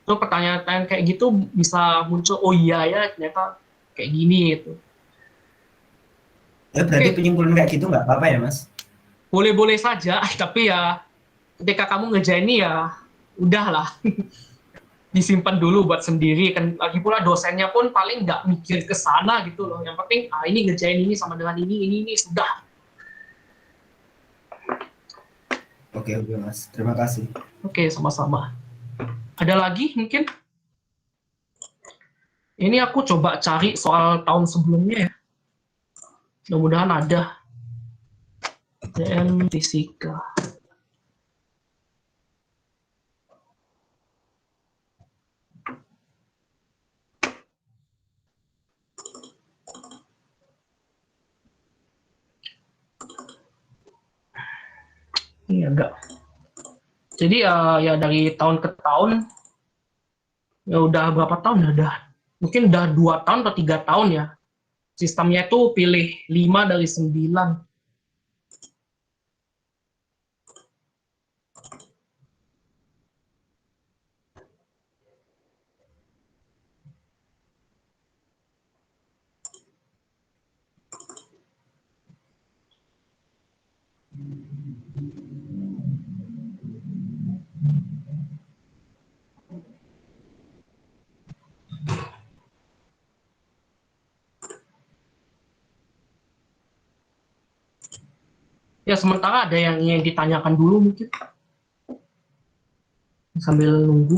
Itu pertanyaan-pertanyaan kayak gitu bisa muncul, oh iya ya, ternyata kayak gini gitu. Ya berarti Oke, penyimpulan kayak gitu nggak apa-apa ya mas? boleh-boleh saja, tapi ya ketika kamu ngerjain ini ya udahlah. Disimpan dulu buat sendiri kan lagi pula dosennya pun paling nggak mikir ke sana gitu loh yang penting ini ngerjain ini sama dengan ini sudah. Oke mas terima kasih. Oke, sama-sama. Ada lagi mungkin ini aku coba cari soal tahun sebelumnya ya, mudah-mudahan ada. TN Fisika. Ini enggak. Jadi ya dari tahun ke tahun ya udah berapa tahun ya udah mungkin udah 2 tahun atau 3 tahun ya sistemnya itu pilih 5 dari 9. Ya sementara ada yang ingin ditanyakan dulu mungkin sambil nunggu.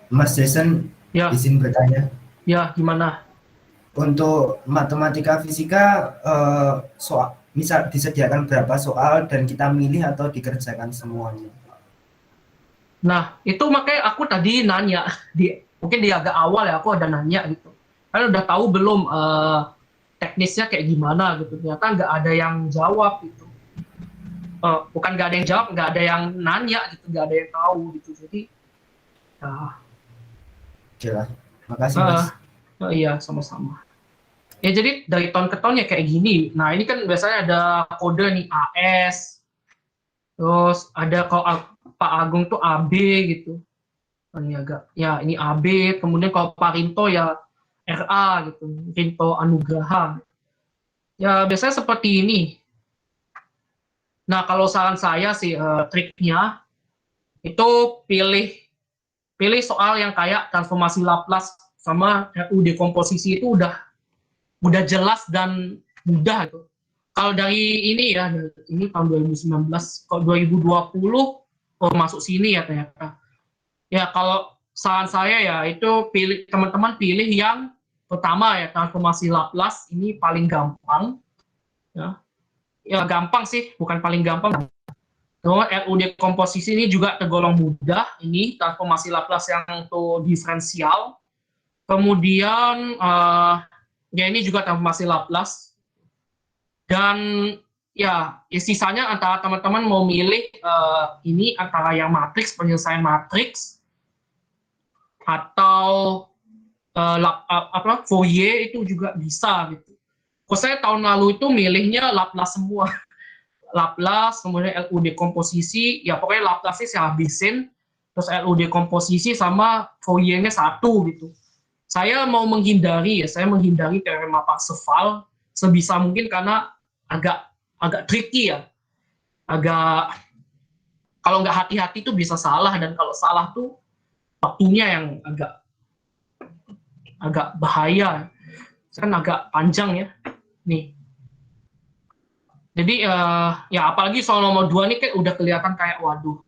Mas Jason Ya, izin bertanya. ya gimana? Untuk matematika fisika soal misal disediakan berapa soal dan kita milih atau dikerjakan semuanya? Nah, itu makanya aku tadi nanya mungkin di agak awal ya aku ada nanya gitu. Kalian udah tahu belum teknisnya kayak gimana gitu. Ternyata nggak ada yang jawab gitu. Bukan nggak ada yang jawab, nggak ada yang nanya gitu, nggak ada yang tahu gitu. Jadi ya, Oke lah, makasih mas. iya sama-sama. Ya jadi dari tahun ke tahun ya kayak gini. Nah ini kan biasanya ada kode nih AS, terus ada kalau Pak Agung tuh AB gitu. Ini agak ya ini AB, kemudian kalau Pak Rinto ya RA gitu, Rinto Anugraha. Ya biasanya seperti ini. Nah kalau saran saya sih triknya itu pilih pilih soal yang kayak transformasi Laplace sama RU dekomposisi itu udah jelas dan mudah gitu. Kalau dari ini ya, ini tahun 2019, kalau 2020 masuk sini ya ternyata. Ya kalau saran saya ya itu pilih teman-teman pilih yang pertama ya transformasi Laplace ini paling gampang ya. Ya gampang sih, bukan paling gampang. Terus RU dekomposisi ini juga tergolong mudah. Ini transformasi Laplace yang untuk diferensial. Kemudian ya ini juga transformasi Laplace. Dan ya sisanya antara teman-teman mau milih ini antara yang matriks, penyelesaian matriks, atau Fourier itu juga bisa gitu. Kalau saya tahun lalu itu milihnya Laplace semua. Laplace, kemudian LU dekomposisi, ya pokoknya Laplace saya habisin, terus LU dekomposisi sama Fourier-nya satu gitu. Saya menghindari teorema Parseval sebisa mungkin karena agak tricky ya. Agak, kalau nggak hati-hati tuh bisa salah, dan kalau salah tuh waktunya yang agak bahaya. Kan agak panjang ya. Nih. Jadi ya apalagi soal nomor 2 nih kan udah kelihatan kayak waduh.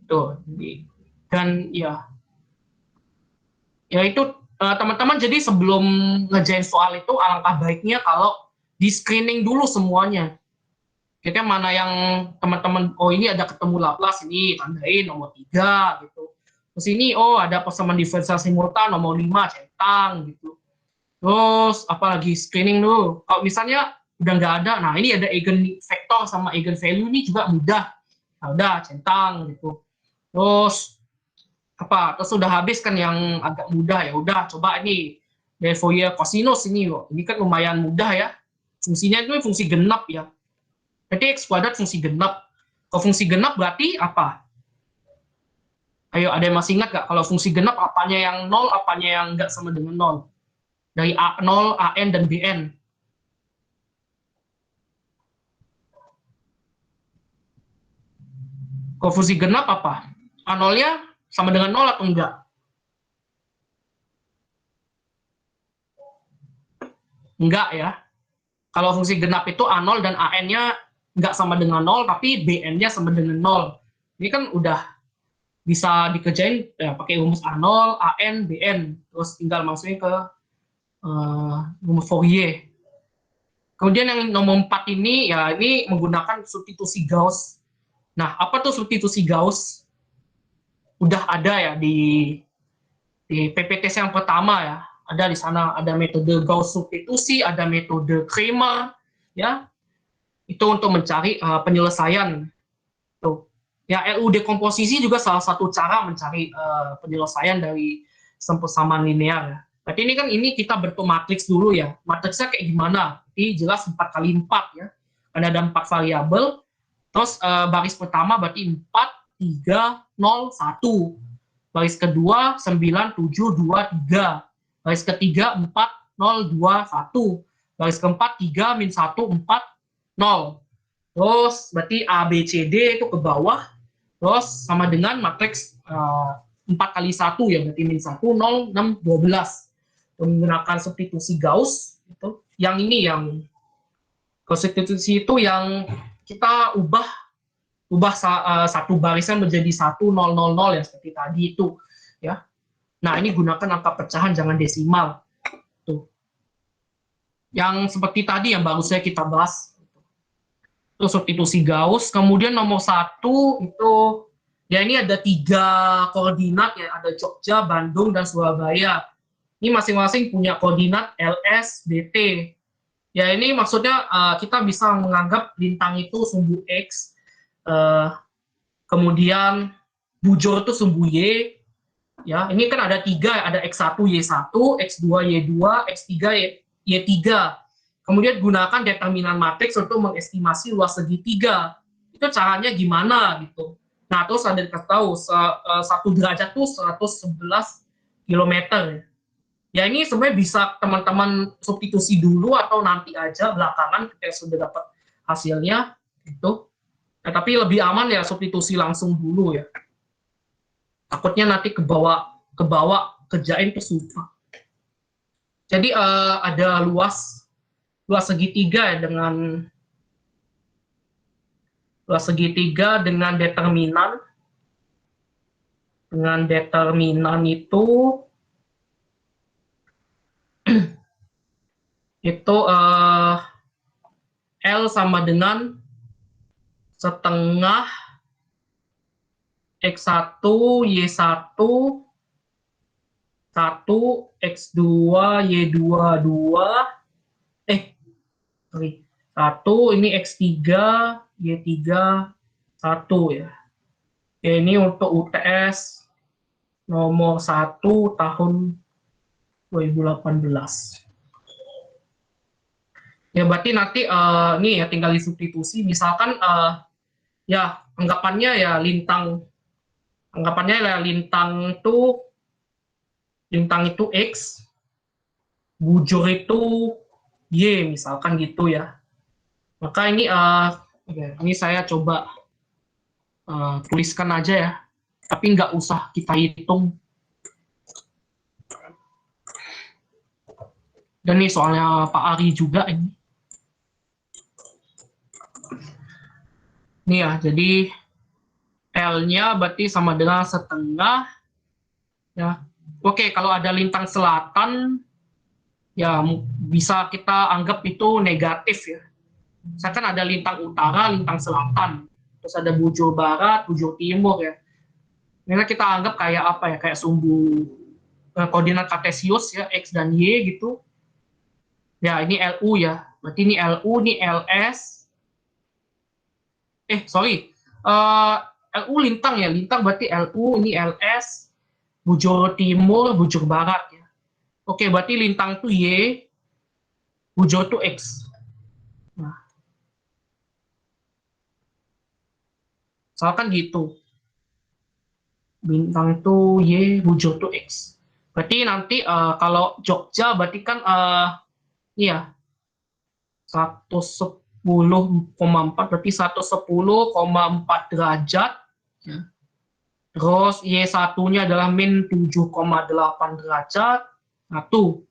Tuh. Dan ya itu teman-teman, jadi sebelum ngerjain soal itu alangkah baiknya kalau di screening dulu semuanya. Kira-kira mana yang teman-teman, oh ini ada ketemu Laplace, ini tandain nomor 3 gitu. Terus ini, oh ada persamaan diferensial simultan nomor 5, centang gitu. Terus apalagi screening dulu. Kalau misalnya udah nggak ada, nah ini ada eigenvector sama eigenvalue, ini juga mudah. Nah, udah centang gitu. Terus terus udah habis kan yang agak mudah, ya udah coba ini dari Fourier cosinus ini loh. Ini kan lumayan mudah ya. Fungsinya itu fungsi genap ya. Berarti X kuadrat fungsi genap. Kalau fungsi genap berarti apa? Ayo, ada yang masih ingat nggak? Kalau fungsi genap, apanya yang 0, apanya yang nggak sama dengan 0? Dari A0, AN, dan BN. Kalau fungsi genap apa? A0-nya sama dengan 0 atau enggak? Enggak ya. Kalau fungsi genap itu A0 dan AN-nya nggak sama dengan 0, tapi BN-nya sama dengan 0. Ini kan udah bisa dikerjain ya, pakai rumus A0, AN, BN. Terus tinggal masukin ke rumus Fourier. Kemudian yang nomor 4 ini, ya ini menggunakan substitusi Gauss. Nah, apa tuh substitusi Gauss? Udah ada ya di PPTS yang pertama ya. Ada di sana, ada metode Gauss substitusi, ada metode Kramer, ya. Itu untuk mencari penyelesaian. Tuh. Ya, LU dekomposisi juga salah satu cara mencari penyelesaian dari persamaan linear ya. Berarti ini kita bentuk matriks dulu ya. Matriksnya kayak gimana? Jadi jelas 4 kali 4 ya. Karena ada 4 variabel. Terus baris pertama berarti 4, 3, 0, 1. Baris kedua 9, 7, 2, 3. Baris ketiga 4, 0, 2, 1. Baris keempat 3, min 1, 4, 0. Terus berarti A, B, C, D itu ke bawah. Terus sama dengan matriks 4 kali 1 ya, berarti min 1, 0, 6, 12. Menggunakan substitusi Gauss. Itu. Yang ini yang substitusi itu yang kita ubah satu barisan menjadi 1, 0, 0, 0 ya, seperti tadi itu. Ya. Nah, ini gunakan angka pecahan, jangan desimal. Tuh. Yang seperti tadi yang baru saja kita bahas. Itu substitusi Gauss. Kemudian nomor 1 itu, ya ini ada 3 koordinat ya, ada Jogja, Bandung, dan Surabaya. Ini masing-masing punya koordinat LS, BT. Ya ini maksudnya kita bisa menganggap bintang itu sumbu X, kemudian bujur itu sumbu Y. Ya, ini kan ada 3, ada X1, Y1, X2, Y2, X3, Y3. Kemudian gunakan determinan matriks untuk mengestimasi luas segitiga. Itu caranya gimana gitu. Nah, terus ada dikasih tahu 1 derajat tuh 111 km. Ya ini sebenarnya bisa teman-teman substitusi dulu atau nanti aja belakangan ketika sudah dapat hasilnya gitu. Nah, tapi lebih aman ya substitusi langsung dulu ya. Takutnya nanti ke bawah kerjain kesulitan. Jadi ada luas segitiga ya, dengan luas segitiga dengan determinan itu L sama dengan setengah X1, Y1, 1, X2, Y2, 2, 1, ini X3, Y3, 1 ya. Ya, ini untuk UTS nomor 1 tahun 2018. Ya, berarti nanti ini ya tinggal disubstitusi. Misalkan ya anggapannya ya lintang itu X, bujur itu Y, misalkan gitu ya. Maka ini ini saya coba tuliskan aja ya, tapi nggak usah kita hitung. Dan ini soalnya Pak Ari juga ini. Ini ya, jadi L-nya berarti sama dengan setengah. Ya, oke, kalau ada lintang selatan, ya bisa kita anggap itu negatif ya. Misalkan ada lintang utara, lintang selatan, terus ada bujur barat, bujur timur ya. Ini kita anggap kayak apa ya, kayak sumbu koordinat kartesius ya, X dan Y gitu. Ya, ini LU ya, berarti ini LU, ini LS. LU lintang ya, lintang berarti LU, ini LS, bujur timur, bujur barat ya. Oke, berarti lintang itu Y, bujur itu X. Nah, misalkan gitu. Bintang itu Y, bujur itu X. Berarti nanti kalau Jogja berarti kan iya 110,4 berarti 110,4 derajat ya. Terus Y1-nya adalah min 7,8 derajat. 1.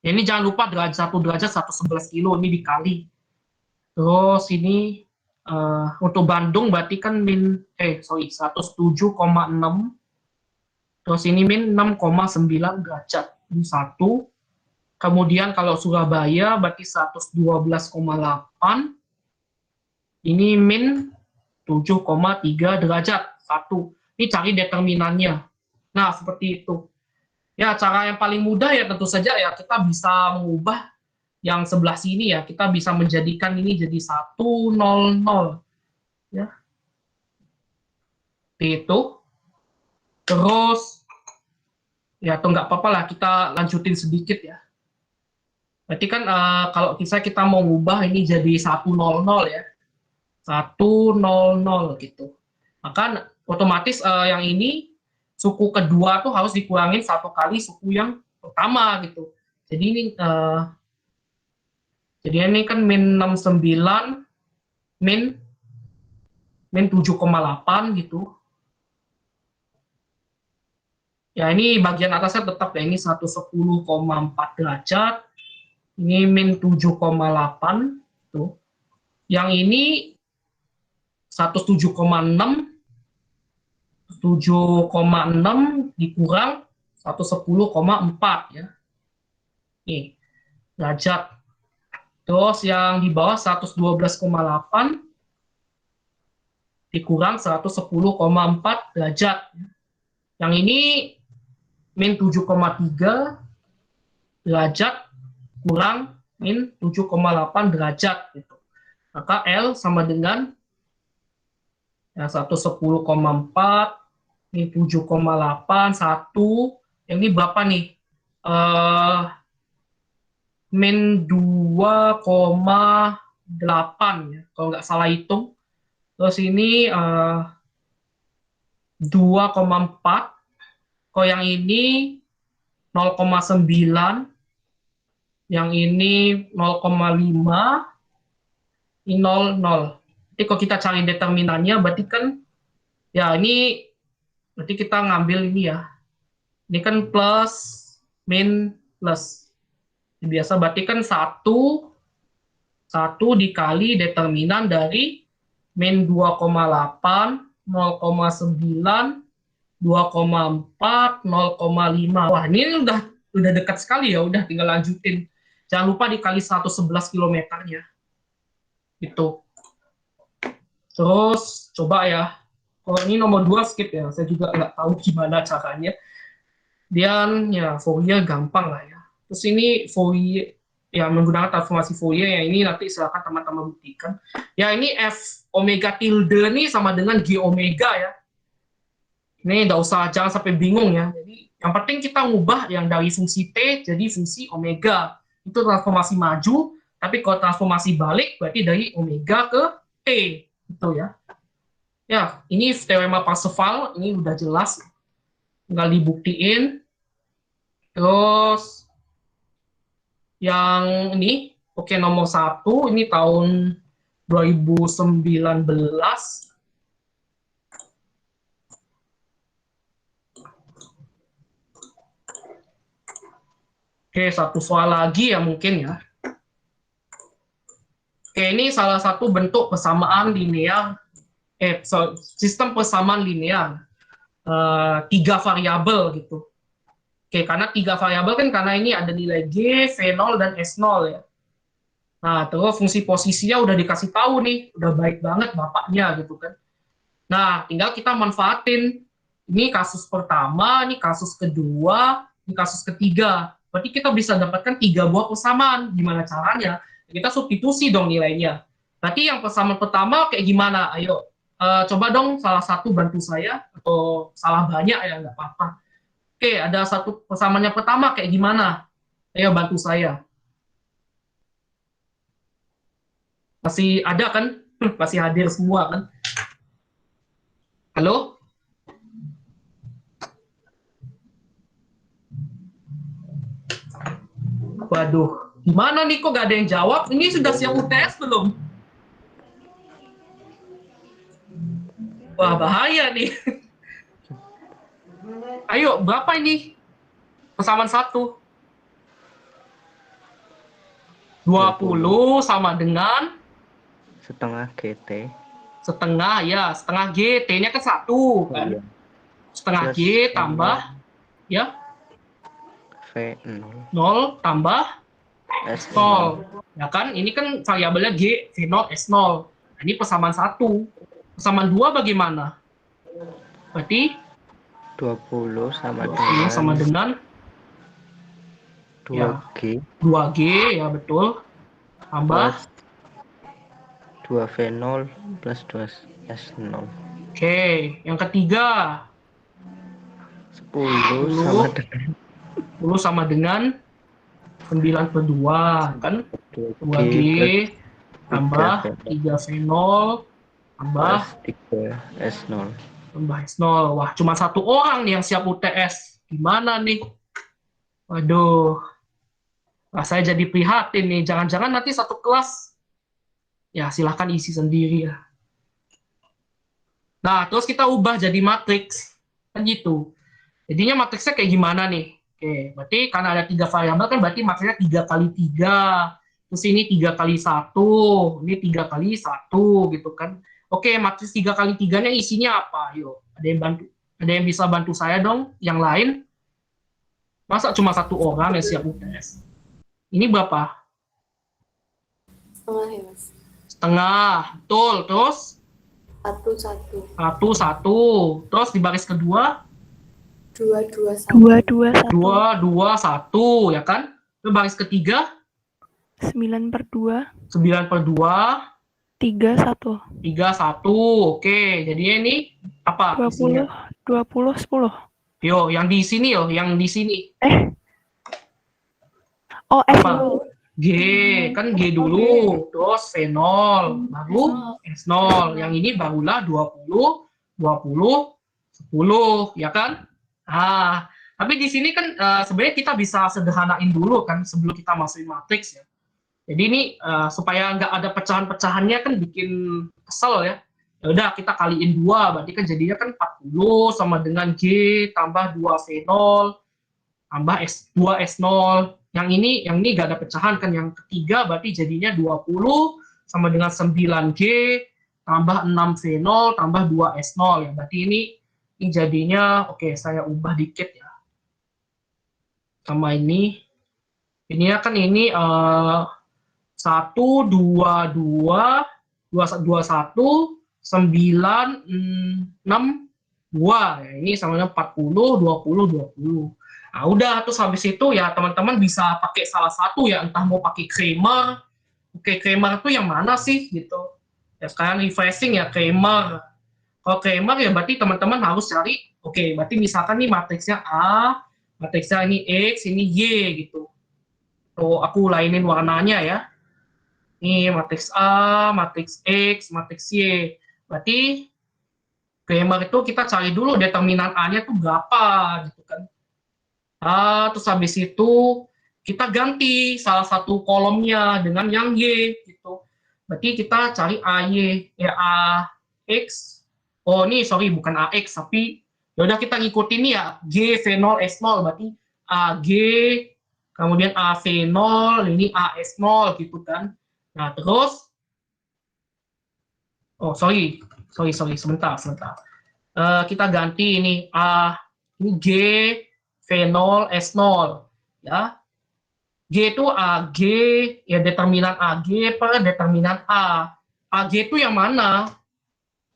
Ya, ini jangan lupa derajat 1 derajat 111 kilo ini dikali. Terus ini untuk Bandung berarti kan 107,6. Terus ini min 6,9 derajat. Ini 1. Kemudian kalau Surabaya berarti 112,8. Ini min 7,3 derajat. 1. Ini cari determinannya. Nah, seperti itu. Ya, cara yang paling mudah ya tentu saja ya kita bisa mengubah yang sebelah sini ya. Kita bisa menjadikan ini jadi 100. Ya. Itu. Terus ya atau nggak apa-apa lah kita lanjutin sedikit ya. Berarti kan kalau kita mau ngubah ini jadi 100 ya. 100 gitu. Maka otomatis yang ini suku kedua tuh harus dikurangin 1 kali suku yang pertama gitu. Jadi ini kan min 69 min 7,8 gitu. Ya, ini bagian atasnya tetap ya, ini 110,4 derajat. Ini min 7,8 tuh. Yang ini 107,6 dikurang 110,4 ya. Nih, derajat. Terus yang di bawah 112,8 dikurang 110,4 derajat. Yang ini min 7,3 derajat kurang min 7,8 derajat gitu. Maka L sama dengan ya 110,4 ini 7,8 1. Yang ini berapa nih? Min 2,8 ya, kalau nggak salah hitung. Terus ini 2,4. Kalau yang ini 0,9. Yang ini 0,5. Ini 0. Jadi kalau kita cari determinannya berarti kan ya ini berarti kita ngambil ini ya. Ini kan plus min plus. Biasa berarti kan 1 dikali determinan dari min 2,8, 0,9, 2,4, 0,5. Wah, ini udah dekat sekali ya, udah tinggal lanjutin. Jangan lupa dikali 111 kilometernya. Gitu. Terus coba ya. Kalau ini nomor 2 skip ya, saya juga nggak tahu gimana caranya. Dan ya Fourier gampang lah ya. Terus ini Fourier ya menggunakan transformasi Fourier ya, ini nanti silakan teman-teman buktikan. Ya ini F omega tilde ini sama dengan G omega ya. Ini nggak usah, jangan sampai bingung ya. Jadi yang penting kita ngubah yang dari fungsi T jadi fungsi omega. Itu transformasi maju, tapi kalau transformasi balik berarti dari omega ke T. Gitu ya. Ya, ini teorema Parseval, ini udah jelas. Tinggal dibuktiin. Terus yang ini, oke, nomor 1, ini tahun 2019. Oke, satu soal lagi ya mungkin ya. Oke, ini salah satu bentuk persamaan linear, sistem persamaan linear. 3 variabel gitu. Oke, karena 3 variabel kan karena ini ada nilai G, V0, dan S0 ya. Nah, terus fungsi posisinya udah dikasih tahu nih, udah baik banget bapaknya gitu kan. Nah, tinggal kita manfaatin. Ini kasus pertama, ini kasus kedua, ini kasus ketiga. Berarti kita bisa dapatkan 3 buah persamaan. Gimana caranya? Kita substitusi dong nilainya. Berarti yang persamaan pertama kayak gimana? Ayo, coba dong salah satu bantu saya, atau salah banyak ya, nggak apa-apa. Oke, ada satu persamaan yang pertama kayak gimana? Ayo bantu saya. Masih ada kan? Masih hadir semua kan? Halo? Waduh, gimana nih kok gak ada yang jawab? Ini sudah siap UTS belum? Wah, bahaya nih. Ayo, berapa ini? Persamaan 1. 20 sama dengan setengah GT. setengah ya, setengah G, T-nya kan 1 kan. Iya. Setengah Plus G tambah ya V0 0 tambah S0. S0. Ya kan, ini kan variabelnya G, V0, S0. Nah, ini persamaan 1. Persamaan 2 bagaimana? Berarti 20 sama 20 sama dengan 2G 2G ya betul. Tambah plus 2V0 plus 2S0. Oke, yang ketiga 10 sama dengan 10 sama dengan 9 per 2 kan, 2G 2G tambah 3V0 3V0 tambah plus 3S0. tambah S0. Wah, cuma 1 orang nih yang siap UTS. Gimana nih? Waduh. Nah, saya jadi prihatin nih. Jangan-jangan nanti satu kelas, ya silahkan isi sendiri ya. Nah, terus kita ubah jadi matriks. Kan gitu. Jadinya matriksnya kayak gimana nih? Oke, berarti karena ada 3 variabel kan berarti matriksnya 3 kali 3. Terus ini 3 kali 1. Ini 3 kali 1 gitu kan. Oke, matriks 3 kali 3-nya isinya apa? Yuk, ada yang bisa bantu saya dong? Yang lain? Masa cuma 1 orang yang siap UTS? Ini berapa? Setengah ya, Mas. Setengah. Betul. Terus? 1, 1. 1, 1. Terus di baris kedua? 2, 2, 1. 2, 2, 1. 2, 2, 1. Ya kan? Terus baris ketiga? 9 per 2. 9 per 2. 3, 1. 3, 1. Oke, jadinya ini apa? 20, Isinya? 20, 10. Yo, yang di sini yo, yang di sini. Oh, S Apa? dulu. G, kan G dulu, terus V0, baru S0. Yang ini barulah 20, 20, 10, ya kan? Ah, tapi di sini kan sebenarnya kita bisa sederhanain dulu kan sebelum kita masukin matriks ya. Jadi ini supaya nggak ada pecahan-pecahannya kan bikin kesel ya. Ya udah kita kaliin 2, berarti kan jadinya kan 40 sama dengan G tambah 2V0 tambah S2 S0. Yang ini nggak ada pecahan kan. Yang ketiga berarti jadinya 20 sama dengan 9G tambah 6V0 tambah 2S0 ya. Berarti ini jadinya oke, saya ubah dikit ya. Sama ini ya kan ini 1, 2, 2, 2, 1, 9, 6, 2. Ya, ini sama dengan 40, 20, 20. Nah, udah, terus habis itu ya teman-teman bisa pakai salah satu ya, entah mau pakai Kramer. Oke, Kramer itu yang mana sih gitu. Ya sekarang refreshing ya Kramer. Kalau Kramer ya berarti teman-teman harus cari, oke, berarti misalkan nih matriksnya A, matriksnya ini X, ini Y gitu. Tuh, aku lainin warnanya ya. Ini matriks A, matriks X, matriks Y. Berarti Kramer itu kita cari dulu determinan A-nya tuh berapa gitu kan. Terus habis itu kita ganti salah satu kolomnya dengan yang Y gitu. Berarti kita cari AY, ya AX. Oh ini sorry bukan AX tapi yaudah kita ngikutin nih ya G V0 S0 berarti AG kemudian AV0 ini AS0 gitu kan. Nah terus oh sorry sebentar. Kita ganti ini ini G V0 S0 ya. G itu AG ya determinan AG per determinan A. AG itu yang mana?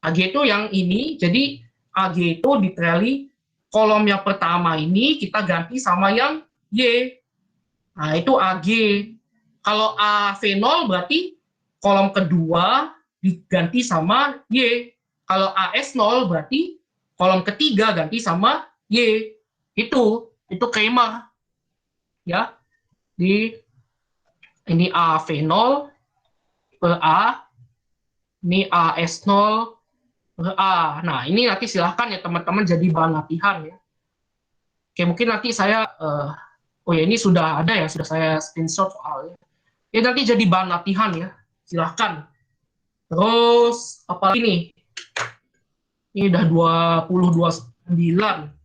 AG itu yang ini. Jadi AG itu literally kolom yang pertama ini kita ganti sama yang Y. Nah, itu AG. Kalau AV0 berarti kolom kedua diganti sama Y. Kalau AS0 berarti kolom ketiga ganti sama Y. Itu Kramer. Ya. Di ini AV0 per A, ini AS0 per A. Nah, ini nanti silahkan ya teman-teman jadi bahan latihan ya. Oke, mungkin nanti saya, oh ya ini sudah ada ya, sudah saya screenshot soalnya. Ya nanti jadi bahan latihan ya, silahkan. Terus, apa ini? Ini udah 2029.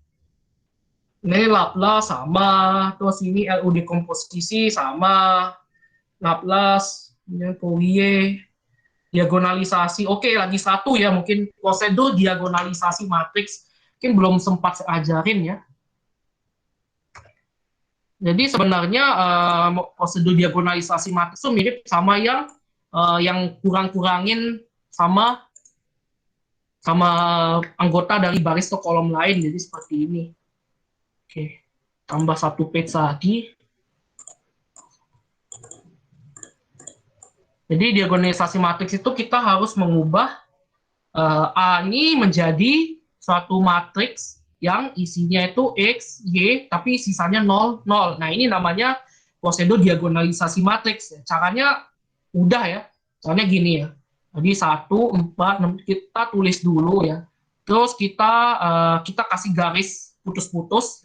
Ini Laplace sama, terus ini LU dekomposisi sama, Laplace, kemudian Fourier, diagonalisasi. Oke, lagi satu ya, mungkin prosedur diagonalisasi matriks, mungkin belum sempat saya ajarin ya. Jadi sebenarnya prosedur diagonalisasi matriks itu mirip sama yang kurang-kurangin sama anggota dari baris ke kolom lain, jadi seperti ini. Oke, tambah satu page lagi. Jadi diagonalisasi matriks itu kita harus mengubah A ini menjadi suatu matriks yang isinya itu X, Y, tapi sisanya 0, 0. Nah ini namanya prosedur diagonalisasi matriks. Caranya mudah ya, caranya gini ya. Jadi 1, 4, 6, kita tulis dulu ya. Terus kita kasih garis putus-putus.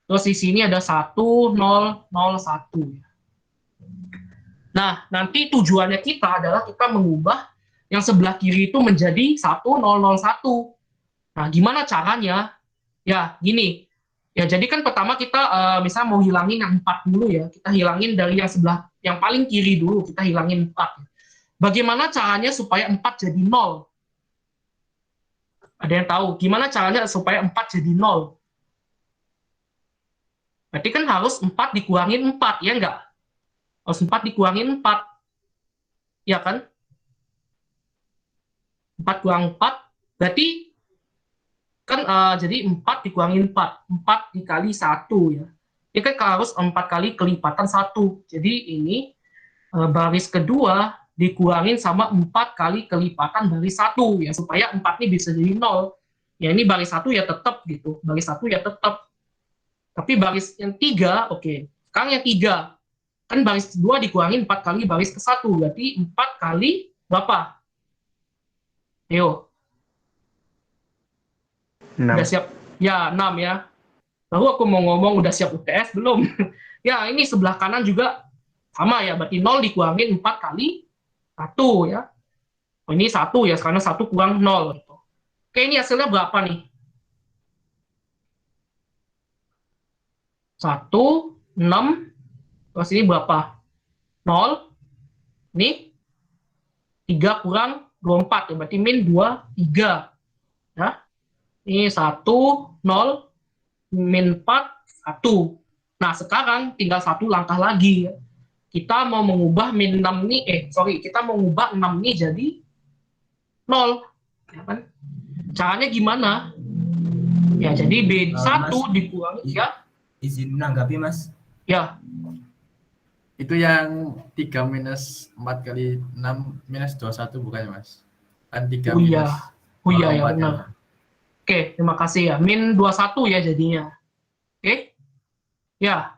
Terus di sini ada 1, 0, 0, 1. Nah, nanti tujuannya kita adalah kita mengubah yang sebelah kiri itu menjadi 1, 0, 0, 1. Nah, gimana caranya? Ya, gini. Ya, jadi kan pertama kita misalnya mau hilangin yang 4 dulu ya. Kita hilangin dari yang sebelah, yang paling kiri dulu. Kita hilangin 4. Bagaimana caranya supaya 4 jadi 0? Ada yang tahu? Gimana caranya supaya 4 jadi 0? Berarti kan harus 4 dikurangin 4, ya enggak? Harus 4 dikurangin 4. Ya kan? 4 kurang 4, berarti kan jadi 4 dikurangin 4. 4 dikali 1 ya. Ini kan harus 4 kali kelipatan 1. Jadi ini baris kedua dikurangin sama 4 kali kelipatan baris 1 ya. Supaya 4 ini bisa jadi 0. Ya ini baris 1 ya tetap gitu. Baris 1 ya tetap. Tapi baris yang 3, oke. Sekarang yang 3. Kan baris 2 dikurangin 4 kali baris ke-1. Berarti 4 kali berapa? Ayo. 6. Udah siap? Ya, 6 ya. Lalu aku mau ngomong udah siap UTS belum? Ya, ini sebelah kanan juga sama ya. Berarti 0 dikurangin 4 kali 1 ya. Oh, ini 1 ya, karena 1 kurang 0. Gitu. Oke, ini hasilnya berapa nih? 1, 6, terus ini berapa? 0, ini 3 kurang 24, ya, berarti min 2, 3. Ya. Ini 1, 0, min 4, 1. Nah, sekarang tinggal satu langkah lagi. Ya. Kita mau mengubah min 6 ini, kita mau mengubah 6 ini jadi 0. Ya kan? Caranya gimana? Ya, jadi B1 dikurangi ya. izin menanggapi, Mas. Ya, Itu yang 3 minus 4 kali 6 minus 21 bukannya, Mas? Kan 3 oh minus iya. Oh iya ya 4 benar. Oke, terima kasih ya. Min 21 ya jadinya. Oke. Ya.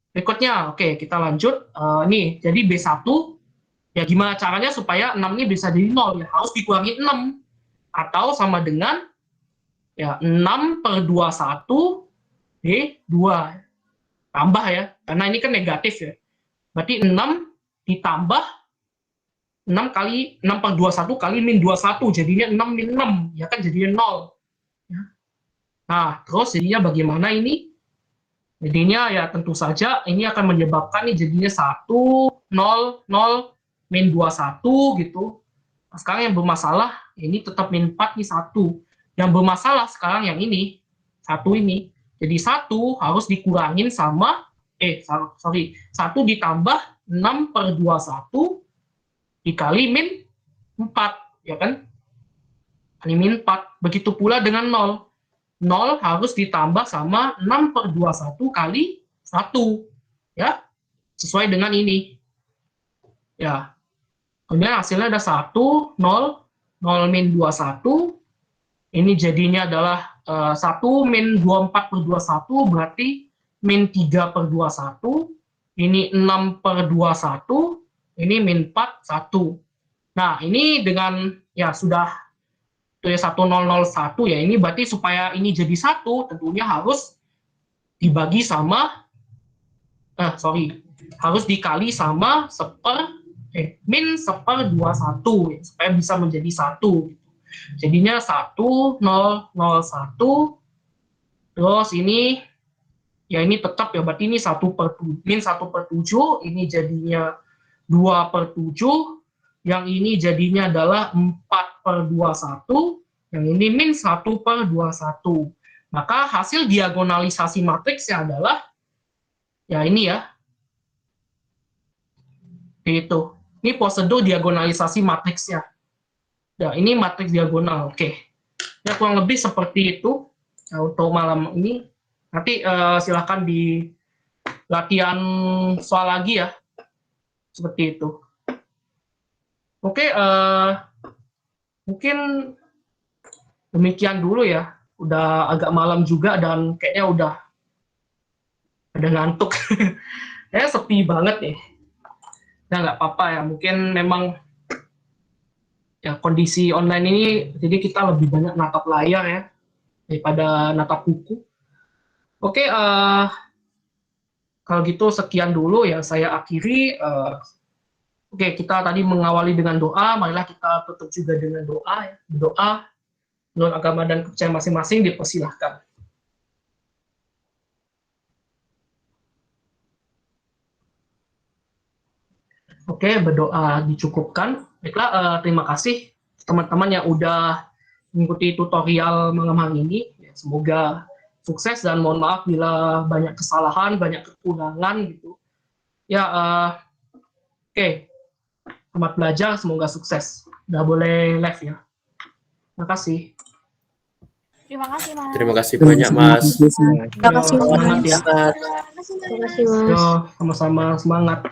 Berikutnya, oke, kita lanjut. Nih, jadi B1, ya gimana caranya supaya 6 ini bisa jadi 0? Ya, harus dikurangi 6. Atau sama dengan, ya 6 per 21 B2. Tambah ya, karena ini kan negatif ya. Berarti 6 ditambah 6 kali 6 per 21 kali min 21, jadinya 6 min 6, ya kan jadinya 0. Ya. Nah, terus jadinya bagaimana ini? Jadinya ya tentu saja ini akan menyebabkan nih jadinya 1, 0, 0, min 21 gitu. Nah, sekarang yang bermasalah, ini tetap min 4 nih 1. Yang bermasalah sekarang yang ini, 1 ini. Jadi 1 harus dikurangin sama, 1 ditambah 6 per 21 dikali min 4, ya kan? Kali min 4. Begitu pula dengan 0. 0 harus ditambah sama 6 per 21 kali 1. Ya, sesuai dengan ini. Ya. Kemudian hasilnya ada 1, 0, 0 min 21. Ini jadinya adalah 1 min 24 per 21, berarti min 3 per 21. Ini 6 per 21. Ini min 4, 1. Nah, ini dengan, ya sudah, itu ya 1001 ya, ini berarti supaya ini jadi 1, tentunya harus dibagi sama, harus dikali sama min 1/21, ya, supaya bisa menjadi 1. Jadinya 1001, terus ini, ya ini tetap ya, berarti ini min 1/7, ini jadinya 2/7, yang ini jadinya adalah 4/21, yang ini min 1/21. Maka hasil diagonalisasi matriksnya adalah, ya ini ya, itu. Ini prosedur diagonalisasi matriksnya. Ya, ini matriks diagonal, oke. Ya, kurang lebih seperti itu untuk malam ini. Nanti silakan di latihan soal lagi ya, seperti itu. Oke, mungkin demikian dulu ya. Udah agak malam juga dan kayaknya udah ngantuk. Kayaknya sepi banget nih. Ya nggak apa-apa ya, mungkin memang ya kondisi online ini jadi kita lebih banyak natap layar ya daripada natap buku. Oke, kalau gitu sekian dulu ya saya akhiri. Oke, kita tadi mengawali dengan doa, marilah kita tutup juga dengan doa ya. Doa menurut agama dan kepercayaan masing-masing, dipersilahkan. Oke, berdoa dicukupkan. Baiklah, terima kasih teman-teman yang udah mengikuti tutorial malam hari ini. Semoga sukses dan mohon maaf bila banyak kesalahan, banyak kekurangan gitu. Ya, oke. Selamat belajar, semoga sukses. Udah boleh live ya. Terima kasih. Terima kasih, Mas. Terima kasih banyak, Mas. Terima kasih, Terima kasih, Mas. Semangat ya. Terima kasih, Mas. Yo, sama-sama semangat.